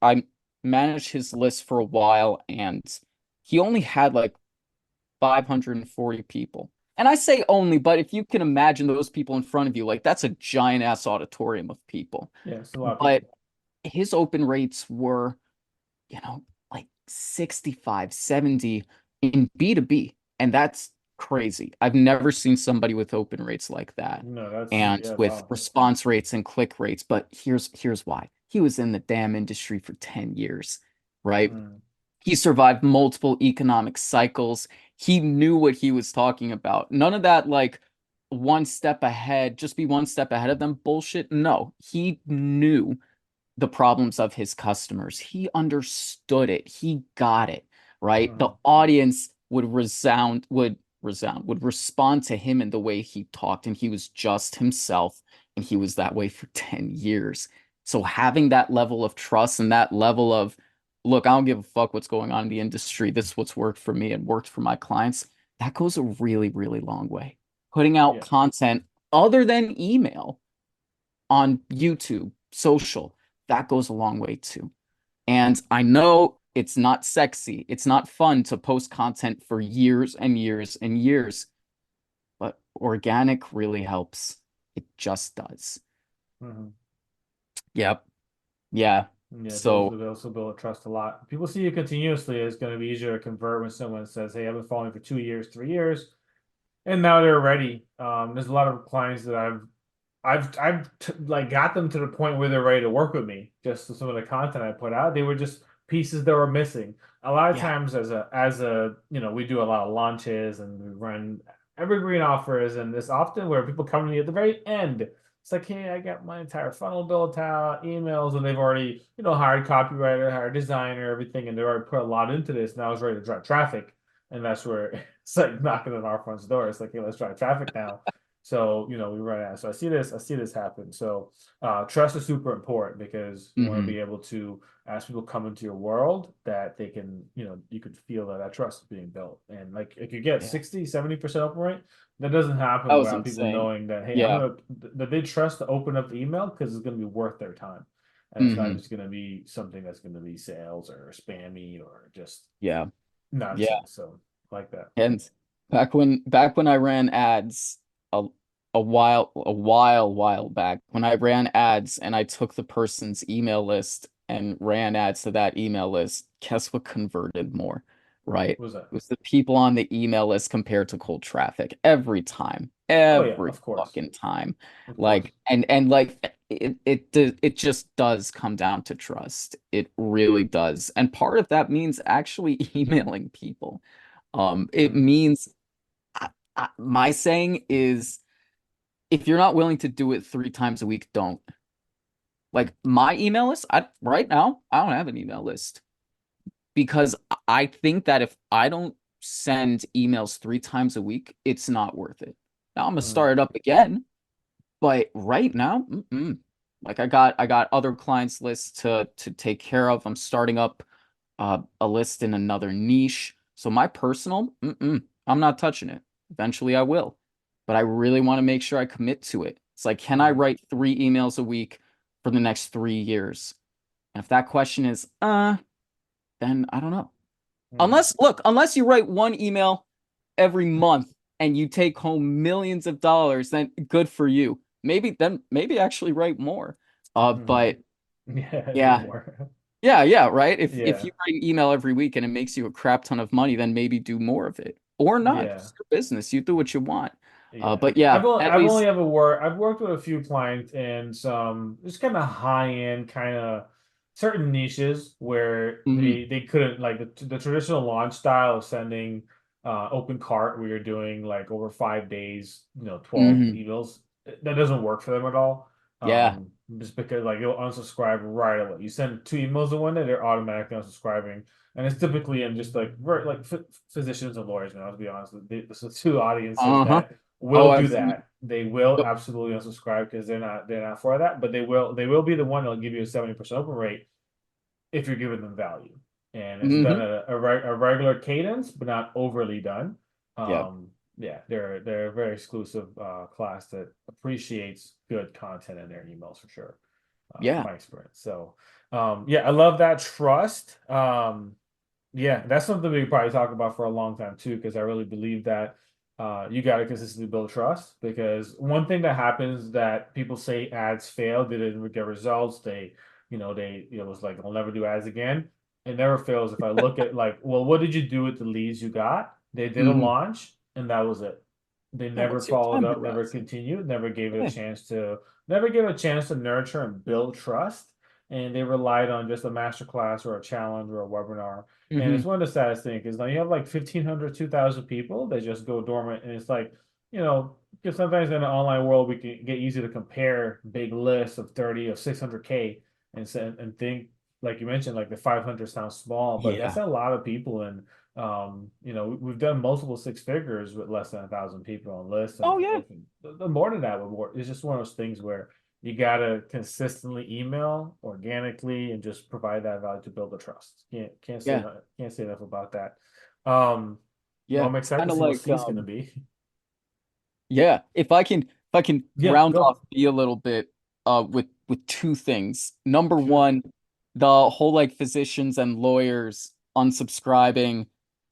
managed his list for a while, and he only had like 540 people. And I say only, but if you can imagine those people in front of you, like that's a giant ass auditorium of people. Yeah, it's a lot of But people. his open rates were, like 65, 70 in B2B. And that's crazy. I've never seen somebody with open rates like that. No, that's And yeah, with wow. response rates and click rates. But here's why. He was in the damn industry for 10 years, right? Mm. He survived multiple economic cycles. He knew what he was talking about. None of that, like, one step ahead, just be one step ahead of them bullshit. No, he knew the problems of his customers. He understood it. He got it, right? The Mm. audience would respond to him in the way he talked, and he was just himself, and he was that way for 10 years. So having that level of trust and that level of, look, I don't give a fuck what's going on in the industry. This is what's worked for me and worked for my clients. That goes a really, really long way. Putting out Yeah. content other than email on YouTube, social, that goes a long way too. And I know it's not sexy, it's not fun to post content for years and years and years, but organic really helps. It just does. Hmm. Yep. Yeah. Yeah, So, they also build trust a lot. People see you continuously. It's going to be easier to convert when someone says, "Hey, I've been following for 2 years, 3 years," and now they're ready. There's a lot of clients that like got them to the point where they're ready to work with me. Just some of the content I put out, they were just pieces that were missing. A lot of yeah. times, we do a lot of launches and we run evergreen offers, and it's often where people come to me at the very end. It's like, hey, I got my entire funnel built out, emails, and they've already, hired copywriter, hired designer, everything, and they've already put a lot into this. Now it's ready to drive traffic, and that's where it's like knocking on our front door. It's like, hey, let's drive traffic now. So, we run out. So I see this happen. So trust is super important because you want to Hmm. be able to, as people come into your world, that they can, you could feel that trust is being built. And like if you get Yeah. 60, 70% open rate, that doesn't happen That was without people insane. knowing that, hey, Yeah. that they trust to open up the email because it's going to be worth their time. And it's not Hmm. just going to be something that's going to be sales or spammy or just Yeah. Yeah. nonsense. So like that. And back when I ran ads a while back, when I ran ads and I took the person's email list and ran ads to that email list, guess what converted more, right? What was that? It was the people on the email list compared to cold traffic every time, Oh yeah, every of course. fucking time. Of course. Like, and like it just does come down to trust. It really does. And part of that means actually emailing people. It Mm. means my saying is if you're not willing to do it 3 times a week, don't. Like my email list, right now, I don't have an email list because I think that if I don't send emails 3 times a week, it's not worth it. Now I'm gonna Mm. start it up again, but right now, like I got other clients lists to take care of. I'm starting up a list in another niche. So my personal, I'm not touching it. Eventually I will, but I really want to make sure I commit to it. It's like, can I Mm. write 3 emails a week for the next 3 years? And if that question is, then I don't know. Mm. Unless you write one email every month and you take home millions of dollars, then good for you. Maybe actually write more. Mm. But Yeah, do yeah, more. Yeah, yeah, right. If Yeah, you write email every week and it makes you a crap ton of money, then maybe do more of it or not. yeah. It's your business. You do what you want. Yeah, But yeah, at I've only least. ever worked. I've worked with a few clients in some just kind of high end, kind of certain niches where Mhm, they couldn't like the traditional launch style of sending open cart where you're doing like over 5 days, 12 mhm. emails. That doesn't work for them at all. Yeah. Just because like you'll unsubscribe right away. You send two emails in one day, they're automatically unsubscribing, and it's typically in just like physicians and lawyers. Now, to be honest, this is two audiences Uh-huh. that Oh, will do absolutely. that. They will Yep. absolutely unsubscribe because they're not for that, but they will be the one that'll give you a 70% open rate if you're giving them value. And it's done Hmm. at a regular cadence, but not overly done. Yeah. Yeah, they're a very exclusive class that appreciates good content in their emails for sure. Yeah. My experience. So yeah, I love that trust. Yeah, that's something we could probably talk about for a long time too, because I really believe that you got to consistently build trust. Because one thing that happens that people say ads fail, they didn't get results. It was like I'll never do ads again. It never fails. If I look at like, well, what did you do with the leads you got? They did a Hmm. launch, and that was it. They Yeah. never What's your followed time up, never horizon? continued, never gave it a Yeah. chance to, never gave a chance to nurture and build trust. And they relied on just a master class or a challenge or a webinar, and Hmm. it's one of the saddest things is now you have like 1,500, 2,000 people that just go dormant. And it's like, because sometimes in an online world, we can get easy to compare big lists of 30 of 600K and think, like you mentioned, like the 500 sounds small, but that's Yeah. a lot of people. And, we've done multiple six figures with less than 1,000 people on lists. And Oh, yeah. the more than that, it's just one of those things where you gotta consistently email organically and just provide that value to build the trust. Yeah. Can't say enough about that. Um, well, Yeah. I'm It's excited kind to of see what like, C is gonna be. yeah, if I can Yeah, round off go. B a little bit with two things. Number Shoot. one, the whole like physicians and lawyers unsubscribing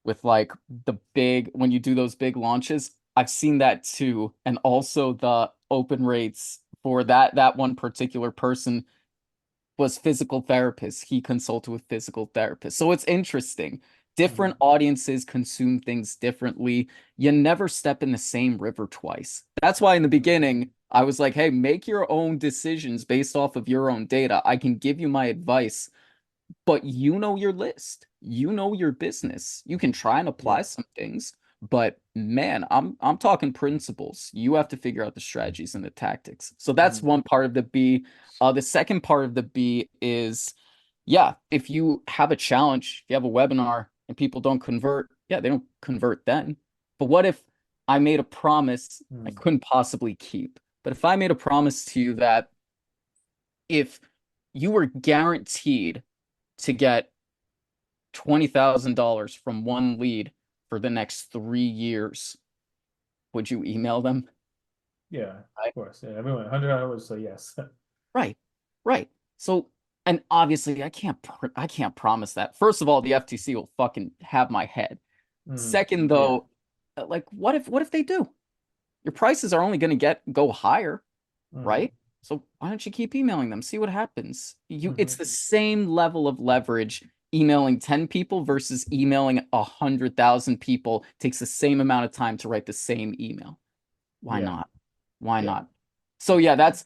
with like the big when you do those big launches. I've seen that too. And also the open rates for that one particular person was physical therapist. He consulted with physical therapists. So it's interesting. Different Mhm. audiences consume things differently. You never step in the same river twice. That's why in the beginning, I was like, hey, make your own decisions based off of your own data. I can give you my advice, but you know your list. You know your business. You can try and apply Yeah. some things, but man, I'm talking principles. You have to figure out the strategies and the tactics. So that's Mhm. one part of the B. The second part of the B is, yeah, if you have a challenge, if you have a webinar and people don't convert, yeah, they don't convert then. But what if I made a promise I Mhm. couldn't possibly keep? But if I made a promise to you that if you were guaranteed to get $20,000 from one lead for the next 3 years, would you email them? Yeah, of Right. course. Yeah, everyone, 100 hours, so yes. Right. Right. So, and obviously, I can't promise that. First of all, the FTC will fucking have my head. Mhm. Second, Yeah. though, like, what if they do? Your prices are only going to go higher, Mhm. right? So why don't you keep emailing them? See what happens. It's Mhm. the same level of leverage emailing 10 people versus emailing 100,000 people takes the same amount of time to write the same email. Why Yeah. not? Why Yeah. not? So yeah, that's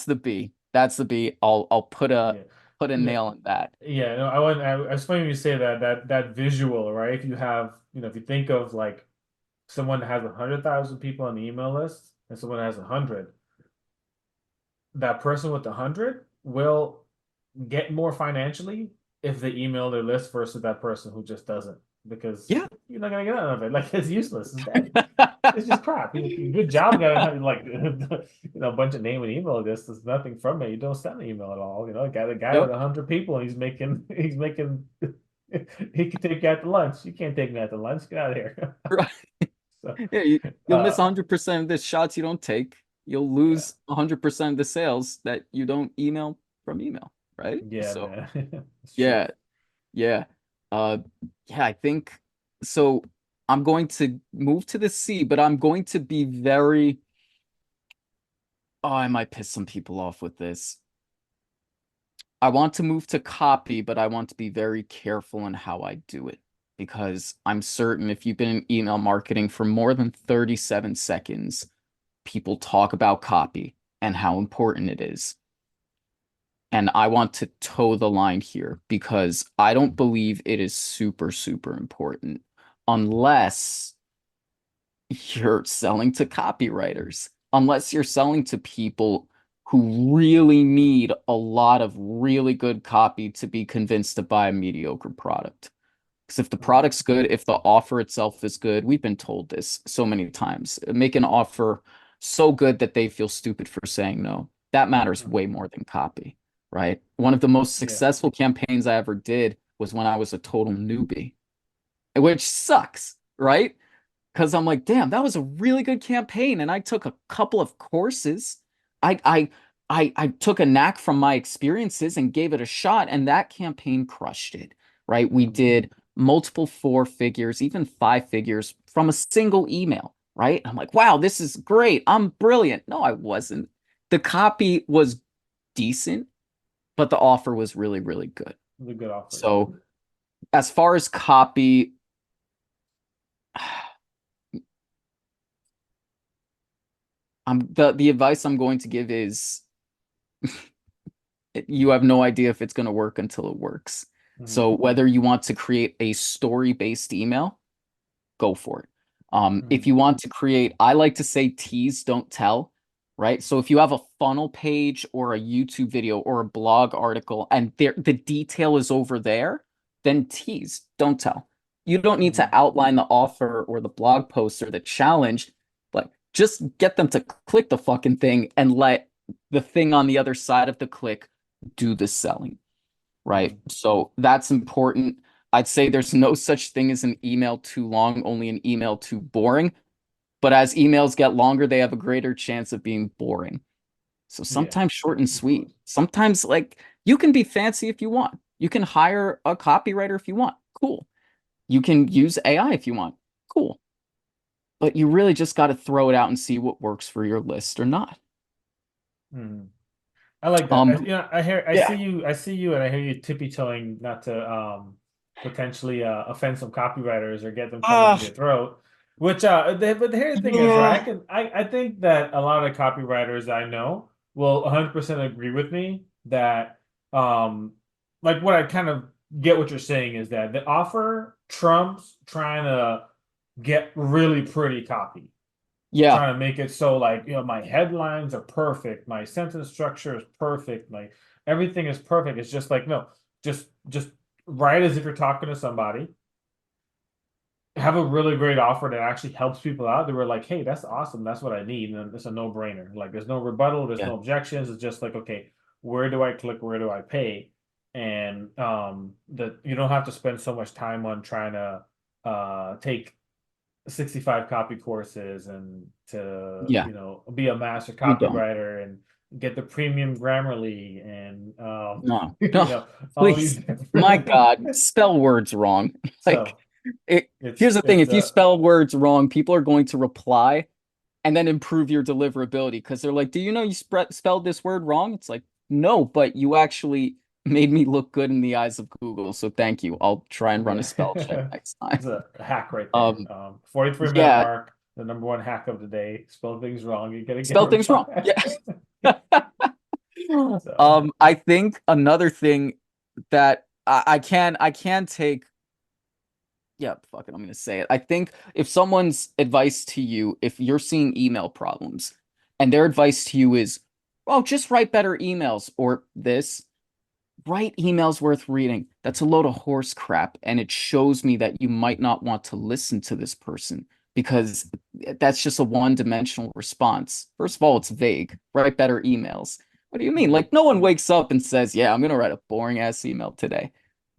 the B. That's the B. I'll Yeah. put a Yeah. nail in that. Yeah, no, I was funny when you say that visual, right? If you have, if you think of like someone that has 100,000 people on the email list and someone that has 100, that person with 100 will get more financially if they email their list versus that person who just doesn't, because Yeah. you're not gonna get out of it. Like it's useless. It's dead. It's just crap. Good job, guy. Like a bunch of name and email lists. There's nothing from it. You don't send an email at all. The guy with Yep. 100 people, and he's making. He can take you out to lunch. You can't take me out to lunch. Get out of here. Right. So, Yeah, you'll miss uh, 100% of the shots you don't take. You'll yeah, lose 100% of the sales that you don't email from email, right? yeah, So, man. It's true. yeah, yeah. Uh yeah, I think so. I'm going to move to the C, but I'm going to be very I might piss some people off with this. I want to move to copy, but I want to be very careful in how I do it because I'm certain if you've been in email marketing for more than 37 seconds, people talk about copy and how important it is. And I want to toe the line here because I don't believe it is super, super important unless you're selling to copywriters, unless you're selling to people who really need a lot of really good copy to be convinced to buy a mediocre product. Because if the product's good, if the offer itself is good, we've been told this so many times. Make an offer so good that they feel stupid for saying no. That matters way more than copy, right? One of the most Yeah. successful campaigns I ever did was when I was a total newbie, which sucks, right? Because I'm like, damn, that was a really good campaign, and I took a couple of courses. I I I took a knack from my experiences and gave it a shot, and that campaign crushed it. Right? We did multiple four figures, even five figures from a single email. Right? I'm like, wow, this is great. I'm brilliant. No, I wasn't. The copy was decent, but the offer was really, really good. It was a good offer. Yeah. So as far as copy, the advice I'm going to give is you have no idea if it's going to work until it works. So whether you want to create a story-based email, go for it. If you want to create, I like to say tease, don't tell, right? So if you have a funnel page or a YouTube video or a blog article and the detail is over there, then tease, don't tell. You don't need to outline the offer or the blog post or the challenge, but just get them to click the fucking thing and let the thing on the other side of the click do the selling, right? So that's important. I'd say there's no such thing as an email too long, only an email too boring. But as emails get longer, they have a greater chance of being boring. So Yeah. sometimes short and Of course. sweet. Sometimes like you can be fancy if you want. You can hire a copywriter if you want. Cool. You can use AI if you want. Cool. But you really just got to throw it out and see what works for your list or not. Mhm. I like that. Um, See yeah. you, and I hear you tippy toeing not to potentially offend some copywriters or get them coming to Uh, your throat. Which but here the thing is, right? yeah. I think that a lot of copywriters I know will 100% agree with me that um like what I kind of get what you're saying is that the offer trumps trying to get really pretty copy, Yeah. trying to make it so like, my headlines are perfect, my sentence structure is perfect, my everything is perfect. It's just like, no, just write as if you're talking to somebody, have a really great offer that actually helps people out. They were like, hey, that's awesome, that's what I need, and it's a no-brainer. Like there's no rebuttal, there's Yeah. no objections. It's just like, okay, where do I click, where do I pay? And that you don't have to spend so much time on trying to take 65 copy courses and to, Yeah. be a master You don't. copywriter and get the premium Grammarly and No. you No. know all these Please. My different God. Spell words wrong. Like so it it's here's the thing, it's if you spell words wrong, people are going to reply and then improve your deliverability because they're like, "Do you know you spelled this word wrong?" It's like, "No, but you actually made me look good in the eyes of Google, so thank you. I'll try and run a yeah. spell check next time." It's a hack right there. 43-minute Yeah, mark, the number one hack of the day. Spell things wrong, you're gonna get a spell things wrong. reply. Yeah. So I think another thing that I can take, yeah, fuck it, I'm gonna say it. I think if someone's advice to you, if you're seeing email problems and their advice to you is, well, just write better emails or this, write emails worth reading. That's a load of horse crap. And it shows me that you might not want to listen to this person because that's just a one-dimensional response. First of all, it's vague. Write better emails. What do you mean? Like, no one wakes up and says, yeah, I'm going to write a boring ass email today.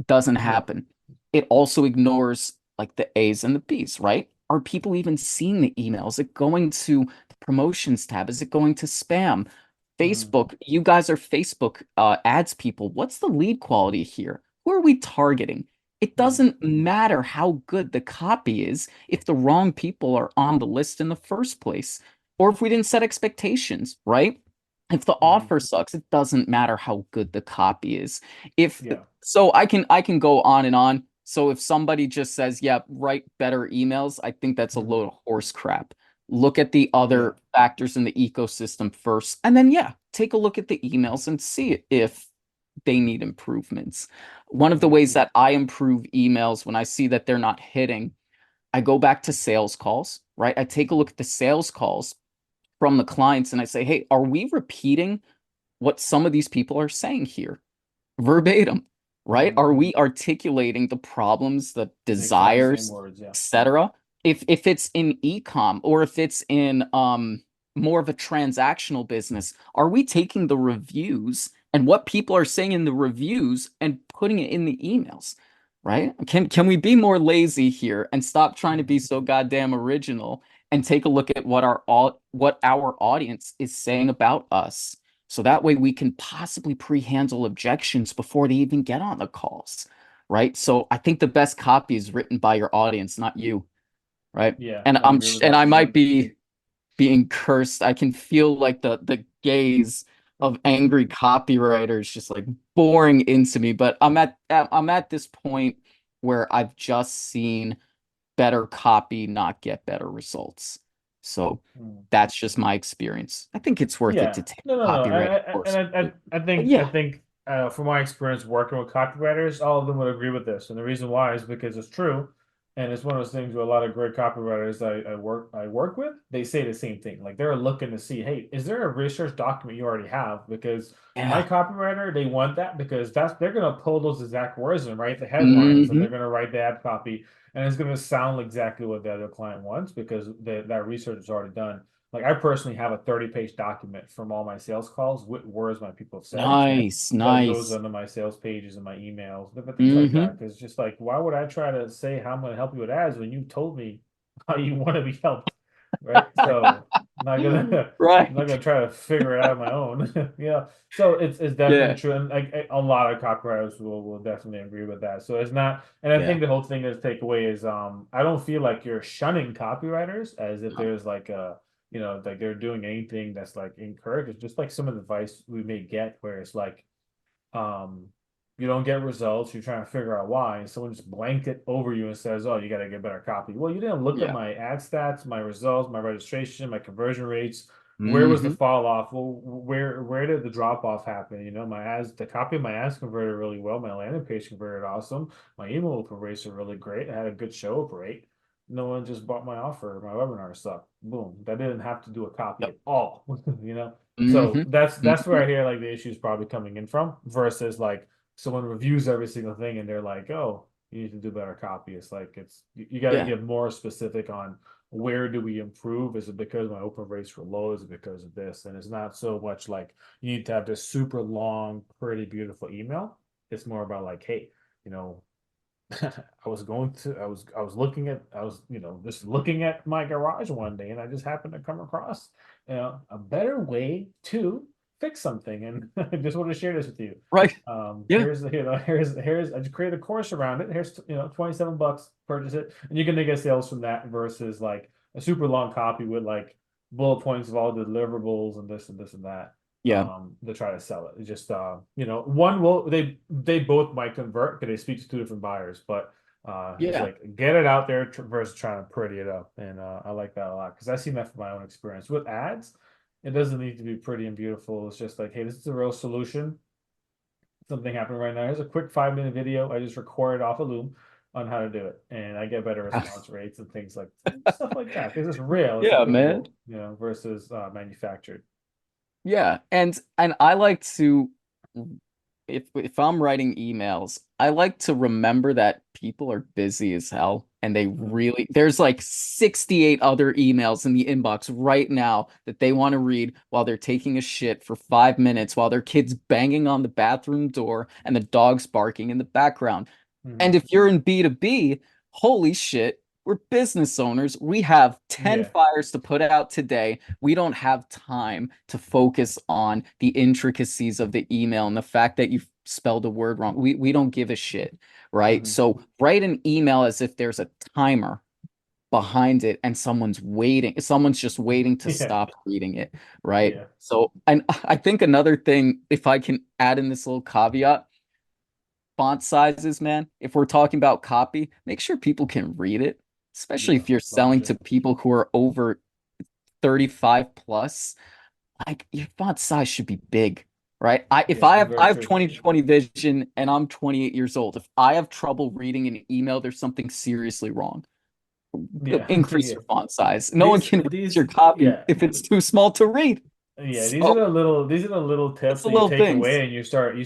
Doesn't yeah. happen. It also ignores like the A's and the B's, right? Are people even seeing the email? Is it going to the promotions tab? Is it going to spam? Mhm. Facebook, you guys are Facebook ads people. What's the lead quality here? Who are we targeting? It Mhm. doesn't matter how good the copy is if the wrong people are on the list in the first place, or if we didn't set expectations, right? If the Mhm. offer sucks, it doesn't matter how good the copy is. If Yeah. so, I can go on and on. So if somebody just says, "Yeah, write better emails," I think that's a Mhm. load of horse crap. Look at the Yeah. other factors in the ecosystem first, and then yeah, take a look at the emails and see if they need improvements. One of the Mhm. ways that I improve emails when I see that they're not hitting, I go back to sales calls, right? I take a look at the sales calls from the clients and I say, "Hey, are we repeating what some of these people are saying here verbatim, right? Mhm. Are we articulating the problems, the The exact same desires, words. Yeah. etc.? If it's in ecom or if it's in more of a transactional business, are we taking the reviews and what people are saying in the reviews and putting it in the emails? Right? Can we be more lazy here and stop trying to be Mhm. so goddamn original and take a look at what our audience is saying about us? So that way we can possibly pre-handle objections before they even get on the calls, right? So I think the best copy is written by your audience, not you, right? Yeah. And I agree with and that. I might be being cursed. I can feel like the gaze of angry copywriters just like boring into me, but I'm at this point where I've just seen better copy not get better results. So Mm. that's just my experience. I think it's worth it to Yeah. take No, a no, no. copywriting And course. I But think yeah, from my experience working with copywriters, all of them would agree with this. And the reason why is because it's true. And it's one of those things where a lot of great copywriters I work with, they say the same thing. Like they're looking to see, hey, is there a research document you already have? Because my yeah. copywriter, they want that because they're gonna pull those exact words and write the headlines and they're Hmm. gonna write the ad copy and it's gonna sound exactly what the other client wants because that research is already done. Like I personally have a 30-page document from all my sales calls with words my people have said Nice, that goes nice. under my sales pages and my emails, different things like that. Hmm. Because just like, why would I try to say how I'm going to help you with ads when you told me how you want to be helped, right? So I'm not gonna I'm not Right. gonna try to figure it out on my own. Yeah. So it's definitely Yeah, true, and like a lot of copywriters will definitely agree with that. So it's not, and I yeah. think the whole thing is takeaway is I don't feel like you're shunning copywriters as if No. there's like a like they're doing anything that's like incorrect. It's just like some of the advice we may get where it's like, um, you don't get results, you're trying to figure out why, and someone just blanket over you and says, oh, you got to get better copy. Well, you didn't look at Yeah. my ad stats, my results, my registration, my conversion rates. Where was the Hmm. fall off? Well, where did the drop off happen? My ads, the copy of my ads converted really well. My landing page converted awesome. My email open rates are really great. I had a good show up rate. No one just bought my offer. My webinar sucked. Boom. That didn't have to do a copy Yep. at all. you know. So Hmm. that's where Hmm. I hear like the issue is probably coming in from versus like someone reviews every single thing and they're like, oh, you need to do better copy. It's like you got to Yeah. get more specific on where do we improve? Is it because my open rates were low? Is it because of this? And it's not so much like you need to have this super long, pretty, beautiful email. It's more about like, hey, you know, I was looking at just looking at my garage one day and I just happened to come across a better way to fix something and I just want to share this with you. Right. Yeah. Here's I just created a course around it. Here's $27, purchase it, and you can make a sales from that versus like a super long copy with like bullet points of all the deliverables and this and this and that Yeah. to try to sell it. It's just one will they both might convert because they speak to two different buyers, but it's Yeah. like get it out there versus trying to pretty it up, and I like that a lot because I've seen that from my own experience with ads. It doesn't need to be pretty and beautiful. It's just like, hey, this is a real solution. Something happened right now. Here's a quick 5-minute video I just recorded off a Loom on how to do it, and I get better response rates and things like stuff like that because it's real, it's Yeah, man. applicable, versus manufactured. Yeah. And I like to, if I'm writing emails, I like to remember that people are busy as hell and they Mhm. really there's like 68 other emails in the inbox right now that they want to read while they're taking a shit for 5 minutes while their kid's banging on the bathroom door and the dog's barking in the background. Mhm. And if you're in B2B, holy shit, we're business owners. We have 10 Yeah. fires to put out today. We don't have time to focus on the intricacies of the email and the fact that you spelled a word wrong. We don't give a shit, right? Mhm. So write an email as if there's a timer behind it and someone's just waiting to Yeah. stop reading it, right? Yeah. So, and I think another thing, if I can add in this little caveat, font sizes, man, if we're talking about copy, make sure people can read it, especially Yeah. if you're selling to Larger. people who are over 35 plus. Like your font size should be big, right? I if Yeah. I have Very I have true. 20/20 vision and I'm 28 years old. If I have trouble reading an email, there's something seriously wrong. Yeah. Increase Yeah. your font size. No one These can read these your copy yeah. if it's too small to read. Yeah, So these are the little it's tips the that you little take things. away and you start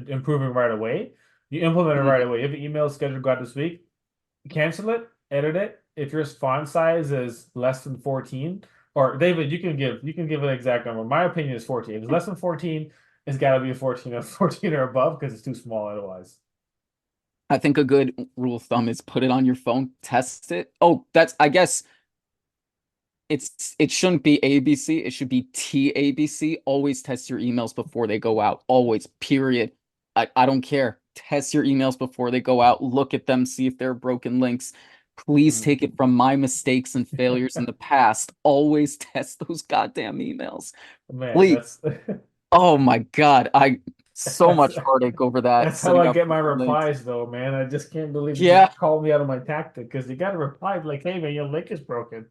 improving right away. You implement it right Mhm. away. If an email scheduled go out this week, cancel it, edit it. If your font size is less than 14, or David, you can give an exact number. My opinion is 14. If it's less than 14, it's got to be a 14 or 14 or above because it's too small otherwise. I think a good rule of thumb is put it on your phone, test it. Oh, that's I guess it shouldn't be ABC, it should be TABC. Always test your emails before they go out. Always, period. I don't care. Test your emails before they go out. Look at them, see if they're broken links. Please Hmm. take it from my mistakes and failures in the past. Always test those goddamn emails. Man, Please. that's Oh my God. I so that's much heartache over that, that's how setting I up get my links. replies though, man. I just can't believe you Yeah, just called me out of my tactic because you got to reply like, "Hey man, your link is broken."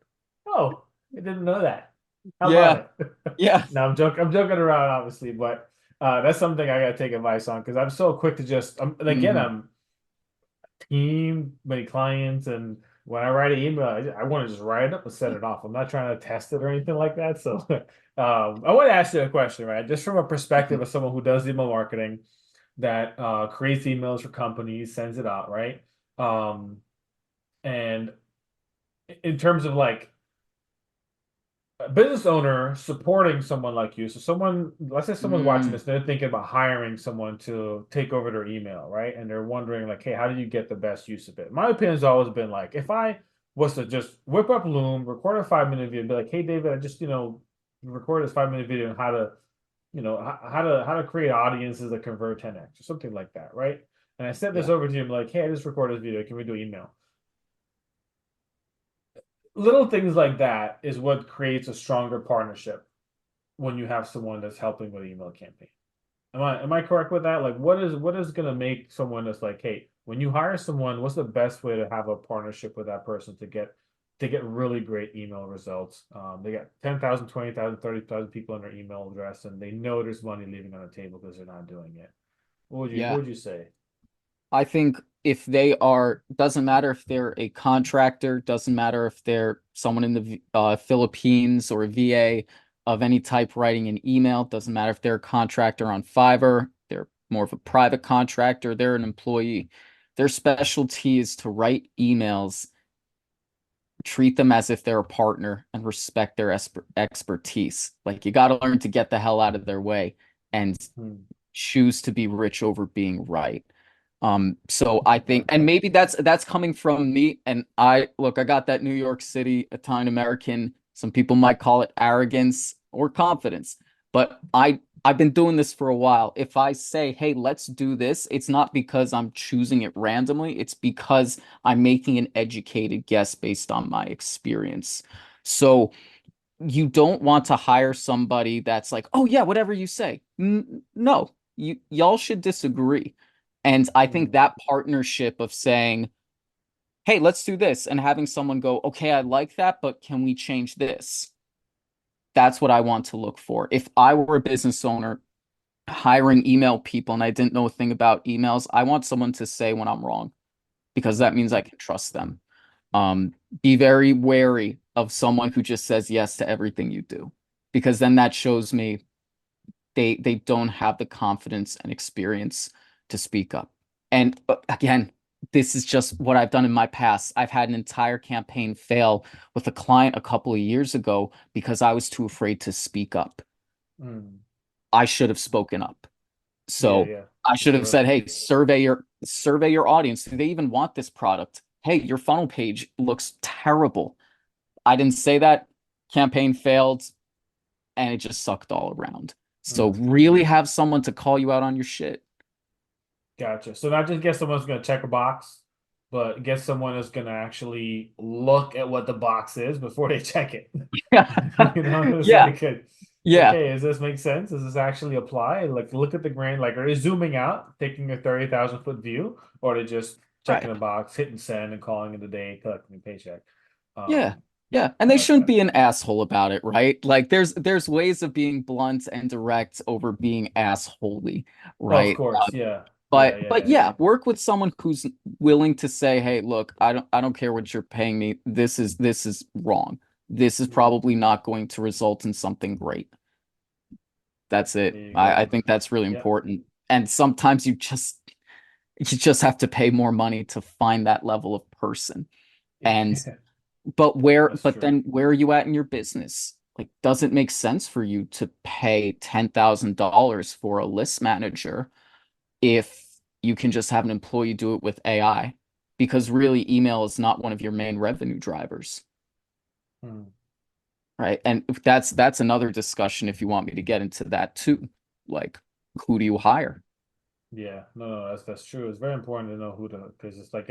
Oh, I didn't know that. How yeah, about it? yeah. No, I'm joking. I'm joking around, obviously, but that's something I gotta take advice on because I'm so quick to just. And again, Mhm. I'm team, many clients, and when I write an email, I want to just write it up and set it off. I'm not trying to test it or anything like that. So, I want to ask you a question, right? Just from a perspective of someone who does email marketing, that creates emails for companies, sends it out, right? And in terms of like a business owner supporting someone like you. So someone, let's say someone's watching Mm, this, they're thinking about hiring someone to take over their email, right? And they're wondering like, hey, how do you get the best use of it? My opinion has always been like, if I was to just whip up Loom, record a 5 minute video, and be like, hey, David, I just, record this 5 minute video on how to, how to create audiences that convert 10x or something like that, right? And I sent this yeah, over to him like, hey, I just recorded this video. Can we do email? Little things like that is what creates a stronger partnership when you have someone that's helping with email campaign. Am I correct with that? Like what is gonna make someone that's like, hey, when you hire someone, what's the best way to have a partnership with that person to get really great email results? They got 10,000, 20,000, 30,000 people on their email address and they know there's money leaving on the table because they're not doing it. What yeah. would you say? I think if they are, doesn't matter if they're a contractor, doesn't matter if they're someone in the Philippines or a VA of any type writing an email, doesn't matter if they're a contractor on Fiverr, they're more of a private contractor, they're an employee. Their specialty is to write emails, treat them as if they're a partner, and respect their expertise. Like you got to learn to get the hell out of their way and Hmm. choose to be rich over being right. So I think, and maybe that's coming from me. And I look, I got that New York City Italian American. Some people might call it arrogance or confidence, but I've been doing this for a while. If I say, "Hey, let's do this," it's not because I'm choosing it randomly. It's because I'm making an educated guess based on my experience. So you don't want to hire somebody that's like, "Oh yeah, whatever you say." No, y'all should disagree. And I think Hmm. that partnership of saying, "Hey, let's do this," and having someone go, "Okay, I like that, but can we change this?" That's what I want to look for. If I were a business owner hiring email people and I didn't know a thing about emails, I want someone to say when I'm wrong because that Hmm. means I can trust them. Be very wary of someone who just says yes to everything you do, because then that shows me they don't have the confidence and experience to speak up. And again, this is just what I've done in my past. I've had an entire campaign fail with a client a couple of years ago because I was too afraid to speak up. Hmm. I should have spoken up. Yeah, So yeah, I for should have sure. said, "Hey, survey your audience. Do they even want this product? Hey, your funnel page looks terrible." I didn't say that. Campaign failed, and it just sucked all around. So Hmm. really have someone to call you out on your shit. Gotcha. So not just get someone's gonna check a box. but get someone who's gonna actually look at what the box is before they check it. You know, it's Yeah, like, yeah, okay, does this make sense? Does this actually apply? Like, look at the grain. Like, are they zooming out, taking a 30,000 foot view, or are they just checking right. a box, hitting send, and calling it a day, collecting a paycheck? Yeah. Um, Yeah. And they but shouldn't be an asshole about it, right? Like there's ways of being blunt and direct over being assholey, of right? course, yeah, yeah, But yeah, but yeah, yeah. yeah, work with someone who's willing to say, "Hey, look, I don't care what you're paying me. This is wrong. This is Mm, probably not going to result in something great." That's it. there you I go. think that's really Yep. important. And sometimes you just have to pay more money to find that level of person. And Yeah, that's but true. then where are you at in your business? Like, does it make sense for you to pay $10,000 for a list manager if you can just have an employee do it with AI? Because really, email is not one of your main revenue drivers, Mm. right? And if that's another discussion if you want me to get into that too. Like, who do you hire? Yeah, no, that's true. It's very important to know who to, because it's like,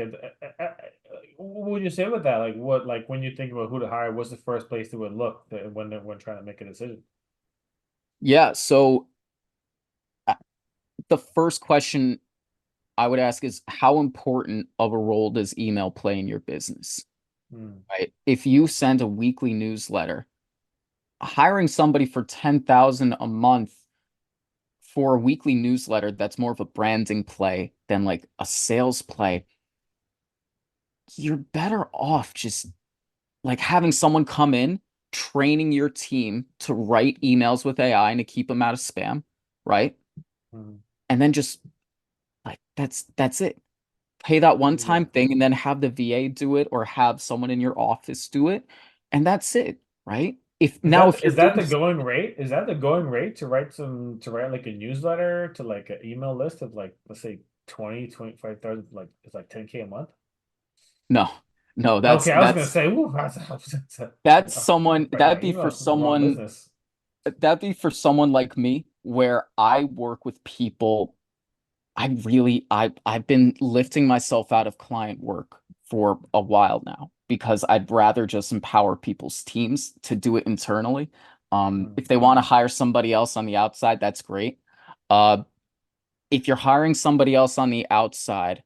what would you say with that? Like, what, like when you think about who to hire, what's the first place they would look when trying to make a decision? Yeah, so uh, the first question I would ask is how important of a role does email play in your business? Mm, Right? If you send a weekly newsletter, hiring somebody for 10,000 a month for a weekly newsletter that's more of a branding play than like a sales play, you're better off just like having someone come in, training your team to write emails with AI and to keep them out of spam, right? mm, And then just like that's it. Pay that one yeah. time thing and then have the VA do it or have someone in your office do it. And that's it, right? If you're Is that doing the going rate? Is that the going rate to write like a newsletter to like an email list of like, let's say 20, 25,000, like it's like 10K a month? no, no, Okay, I was gonna say, ooh, that's uh, someone writing my emails with the wrong business. that'd be for someone like me where I work with people. I've been lifting myself out of client work for a while now because I'd rather just empower people's teams to do it internally. Mm, If they want to hire somebody else on the outside, that's great. Uh, if you're hiring somebody else on the outside,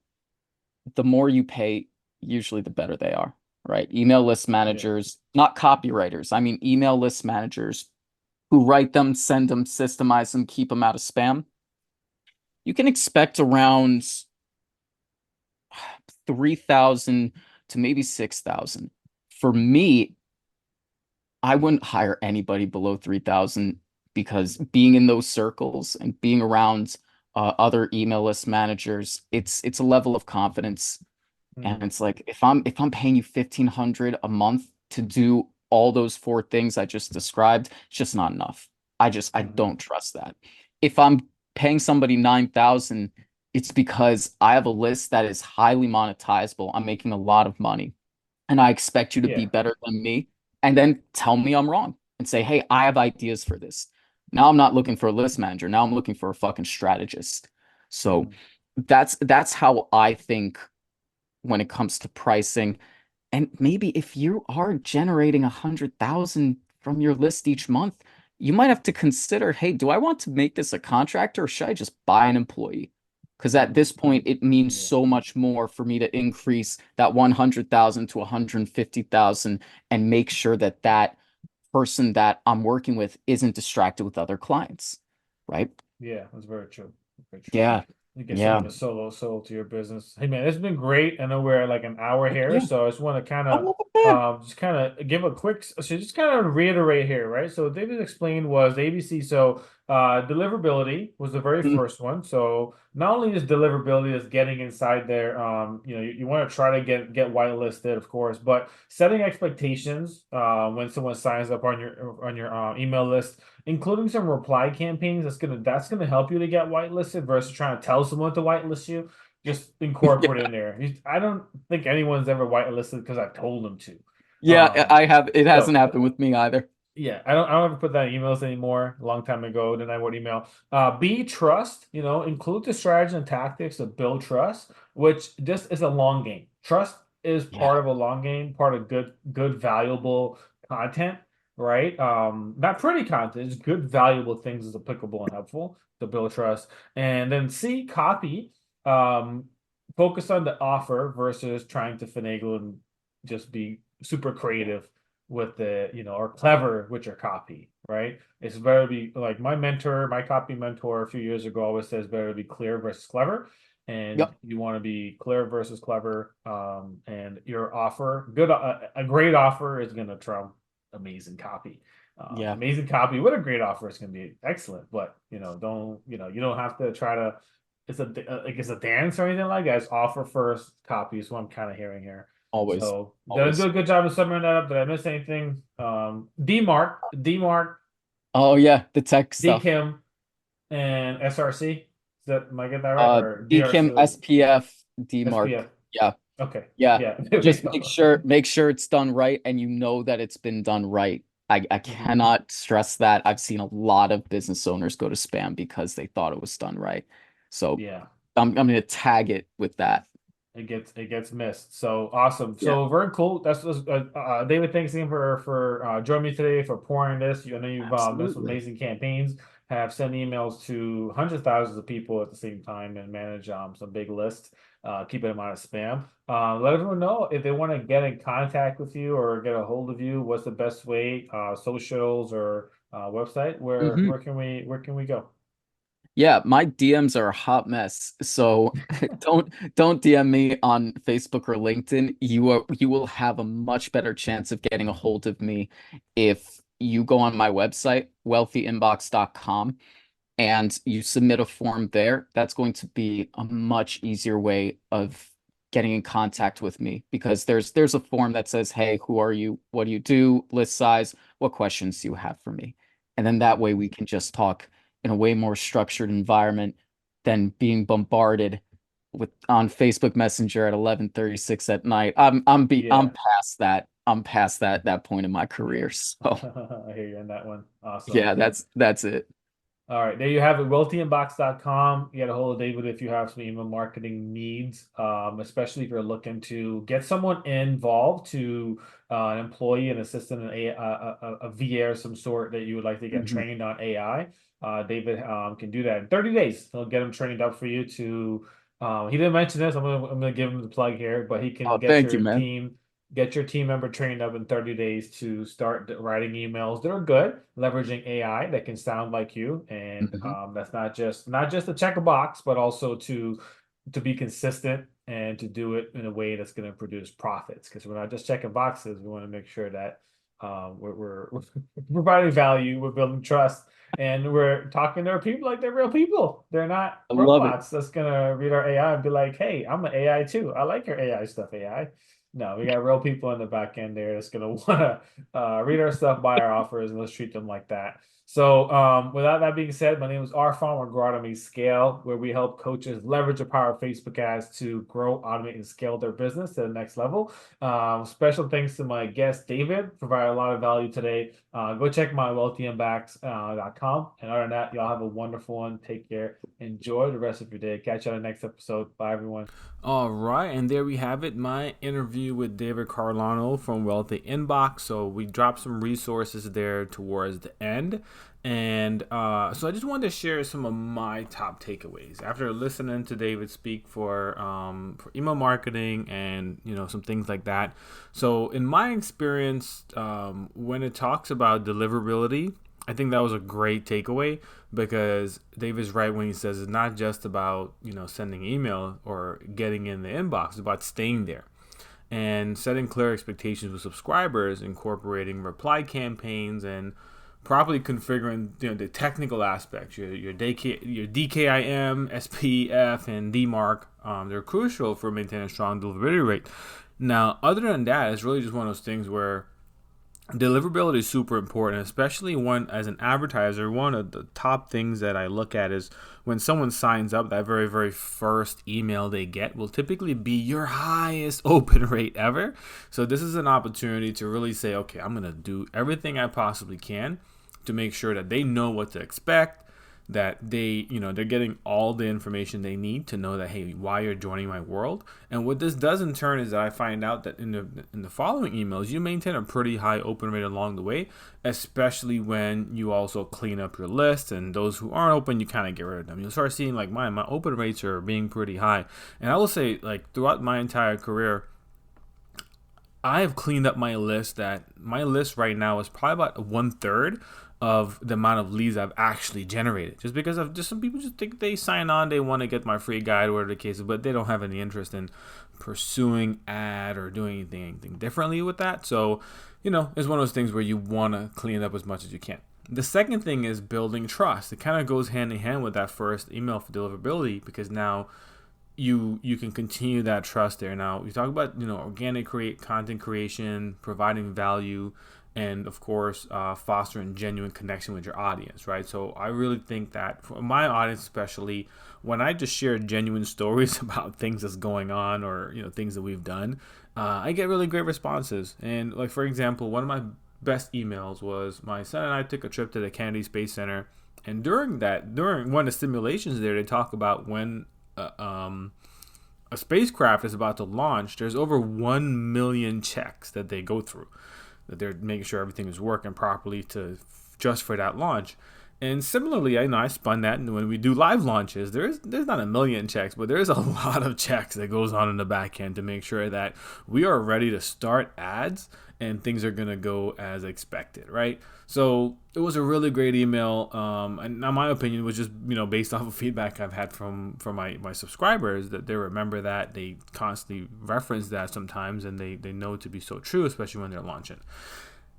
the more you pay, usually the better they are, right? Email list yeah. managers, not copywriters. I mean, email list managers who write them, send them, systemize them, keep them out of spam. You can expect around 3,000 to maybe 6,000. For me, I wouldn't hire anybody below 3,000 because being in those circles and being around other email list managers, it's a level of confidence. And Mm, it's like if I'm paying you 1,500 a month to do all those four things I just described, it's just not enough. I mm, don't trust that. If I'm paying somebody 9,000, it's because I have a list that is highly monetizable. I'm making a lot of money and I expect you to be yeah. better than me, and then tell me I'm wrong and say, hey, I have ideas for this. Now I'm not looking for a list manager. Now I'm looking for a fucking strategist. So Mm, that's how I think when it comes to pricing. And maybe if you are generating 100,000 from your list each month, you might have to consider, hey, do I want to make this a contractor or should I just buy an employee? Because at mm, this point, it means yeah. so much more for me to increase that 100,000 to 150,000 and make sure that that person that I'm working with isn't distracted with other clients, right? Yeah, that's very true. Very true. Yeah. You get Yeah. someone to solo to your business. Hey man, it's been great. I know we're at like an hour here, Yeah. so I just want to kind Oh, of look at that. just kind of give a quick, so just kind of reiterate here, right? So what David explained was ABC. So deliverability was the very Mm, first one. So not only is deliverability is getting inside there, you want to try to get whitelisted, of course, but setting expectations when someone signs up on your email list, including some reply campaigns. That's gonna help you to get whitelisted versus trying to tell someone to whitelist you. Just incorporate it in there. I don't think anyone's ever whitelisted because I told them to. yeah, I have. It hasn't So happened with me either. yeah, I don't ever put that in emails anymore. A long time ago, then I would email. B, trust, include the strategy and tactics to build trust, which just is a long game. Trust is Yeah. part of a long game, part of good, valuable content, right? Not pretty content, it's good, valuable things is applicable and helpful to build trust. And then C, copy. Um, Focus on the offer versus trying to finagle and just be super creative with or clever with your copy, right? It's better to be like my copy mentor a few years ago always says better to be clear versus clever. And Yep. you want to be clear versus clever. And your offer, a great offer is going to trump amazing copy. Yeah. Amazing copy with a great offer is going to be excellent, but you don't have to try to. It's a dance or anything like that. It's offer first, copy is what I'm kind of hearing here. Always. So did I do Always. a good job of summing that up? Did I miss anything? DMARC, Oh yeah, the tech stuff. DKIM, and SRC. Am I getting that right? Or DRC, DKIM, SPF, DMARC. SPF. Yeah. Okay. Yeah. Yeah, there we Just go. make sure it's done right and you know that it's been done right. I Hmm. cannot stress that. I've seen a lot of business owners go to spam because they thought it was done right. So Yeah. I'm gonna tag it with that. It gets missed. So awesome. Yeah. So very cool. David. Thanks again for joining me today for pouring this. I know you've done some Absolutely. amazing campaigns. Have sent emails to hundreds of thousands of people at the same time and manage some big lists. Keeping them out of spam. Let everyone know if they want to get in contact with you or get a hold of you. What's the best way? Socials or website? Where can we go? Yeah, my DMs are a hot mess. So don't DM me on Facebook or LinkedIn. You will have a much better chance of getting a hold of me if you go on my website, wealthyinbox.com, and you submit a form there. That's going to be a much easier way of getting in contact with me because there's a form that says, "Hey, who are you? What do you do? List size, what questions do you have for me?" And then that way we can just talk in a way more structured environment than being bombarded with on Facebook Messenger at 11:36 at night. I'm Yeah. past that. I'm past that point in my career. So I hear you on that one. Awesome. yeah, that's it. All right, there you have it. Wealthyinbox.com. Get a hold of David if you have some email marketing needs, especially if you're looking to get someone involved to an employee, an assistant, a VA of some sort that you would like to get Mhm. trained on AI. David can do that in 30 days. He'll get him trained up for you to. He didn't mention this. I'm gonna give him the plug here, but he can Oh, thank you, man. get your team member trained up in 30 days to start writing emails that are good, leveraging AI that can sound like you. And Mhm. that's not just to check a box, but also to be consistent and to do it in a way that's going to produce profits. Because we're not just checking boxes. We want to make sure that we're providing value, we're building trust, and we're talking to our people like they're real people. They're not I love it. robots that's gonna read our AI and be like, "Hey, I'm an AI too. I like your AI stuff, AI." No, we got real people in the back end there that's gonna want to read our stuff, buy our offers, and let's treat them like that. So, without that being said, my name is Arfan. We're Grow Automate Scale, where we help coaches leverage the power of Facebook ads to grow, automate, and scale their business to the next level. Special thanks to my guest David, provided a lot of value today. Go check my wealthyinbox.com. And other than that, y'all have a wonderful one. Take care. Enjoy the rest of your day. Catch you on the next episode. Bye, everyone. All right, and there we have it. My interview with David Cartolano from Wealthy Inbox. So we dropped some resources there towards the end, and so I just wanted to share some of my top takeaways after listening to David speak for email marketing and some things like that. So in my experience, when it talks about deliverability, I think that was a great takeaway because Dave is right when he says it's not just about sending email or getting in the inbox. It's about staying there and setting clear expectations with subscribers, incorporating reply campaigns, and properly configuring the technical aspects. Your DKIM, SPF, and DMARC. They're crucial for maintaining a strong delivery rate. Now, other than that, it's really just one of those things where deliverability is super important, especially when, as an advertiser, one of the top things that I look at is when someone signs up, that very, very first email they get will typically be your highest open rate ever. So this is an opportunity to really say, okay, I'm going to do everything I possibly can to make sure that they know what to expect, that they're getting all the information they need to know that, hey, why you're joining my world. And what this does in turn is that I find out that in the following emails, you maintain a pretty high open rate along the way, especially when you also clean up your list, and those who aren't open, you kind of get rid of them. You'll start seeing like my open rates are being pretty high. And I will say, like, throughout my entire career, I have cleaned up my list. That my list right now is probably about 1/3 of the amount of leads I've actually generated. Just because of just some people just think they sign on, they want to get my free guide, whatever the case is, but they don't have any interest in pursuing ad or doing anything differently with that. So, it's one of those things where you want to clean it up as much as you can. The second thing is building trust. It kind of goes hand in hand with that first email for deliverability, because now you can continue that trust there. Now we talk about organic content creation, providing value, and of course fostering genuine connection with your audience, right? So I really think that for my audience, especially when I just share genuine stories about things that's going on, or things that we've done, I get really great responses. And like, for example, one of my best emails was my son and I took a trip to the Kennedy Space Center, and during one of the simulations there, they talk about when a spacecraft is about to launch, there's over 1 million checks that they go through, that they're making sure everything is working properly just for that launch. And similarly, I spun that, and when we do live launches, there's not 1 million checks, but there's a lot of checks that goes on in the back end to make sure that we are ready to start ads and things are going to go as expected, right? So it was a really great email. And now my opinion was just, based off of feedback I've had from my subscribers, that they remember that, they constantly reference that sometimes, and they know it to be so true, especially when they're launching.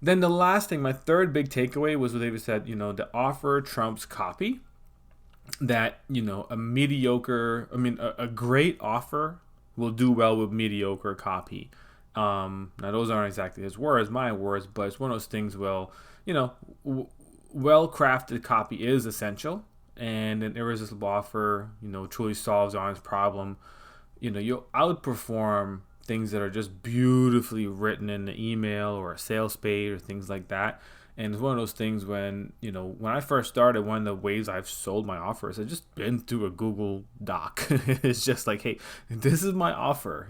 Then the last thing, my third big takeaway was what David said, the offer trumps copy. That, a great offer will do well with mediocre copy. Now those aren't exactly his words, my words, but it's one of those things. Well, well-crafted copy is essential, and an irresistible offer, truly solves the honest problem. You'll outperform things that are just beautifully written in the email or a sales page or things like that. And it's one of those things when I first started, one of the ways I've sold my offers, I've just been through a Google Doc. It's just like, hey, this is my offer,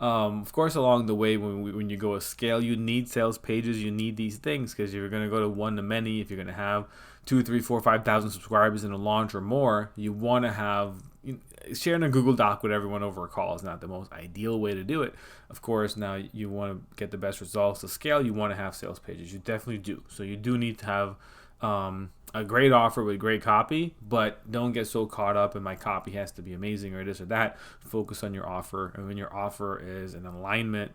Of course, along the way, when you go a scale, you need sales pages, you need these things, because you're going to go to one to many. If you're going to have 2, 3, 4, 5,000 subscribers in a launch or more, you want to have sharing a Google Doc with everyone over a call is not the most ideal way to do it. Of course, now you want to get the best results to scale, you want to have sales pages. You definitely do. So you do need to have a great offer with great copy, but don't get so caught up in my copy has to be amazing or this or that. Focus on your offer, and when your offer is in alignment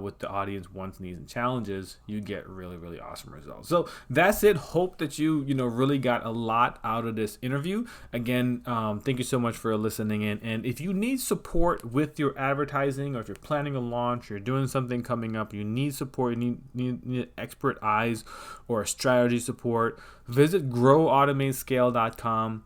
with the audience wants, needs, and challenges, you get really, really awesome results. So that's it. Hope that you really got a lot out of this interview. Again, thank you so much for listening in. And if you need support with your advertising, or if you're planning a launch, you're doing something coming up, you need support, you need expert eyes or strategy support, visit growautomatescale.com.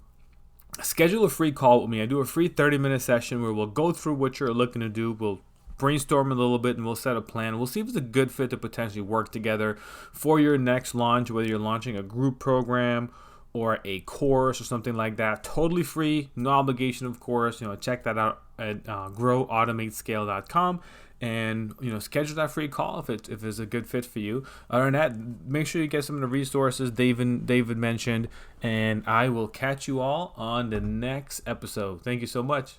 Schedule a free call with me. I do a free 30-minute session where we'll go through what you're looking to do. We'll brainstorm a little bit, and we'll set a plan. We'll see if it's a good fit to potentially work together for your next launch, whether you're launching a group program or a course or something like that. Totally free, no obligation, of course. Check that out at growautomatescale.com, and schedule that free call if it's a good fit for you. Other than that, make sure you get some of the resources David mentioned, and I will catch you all on the next episode. Thank you so much.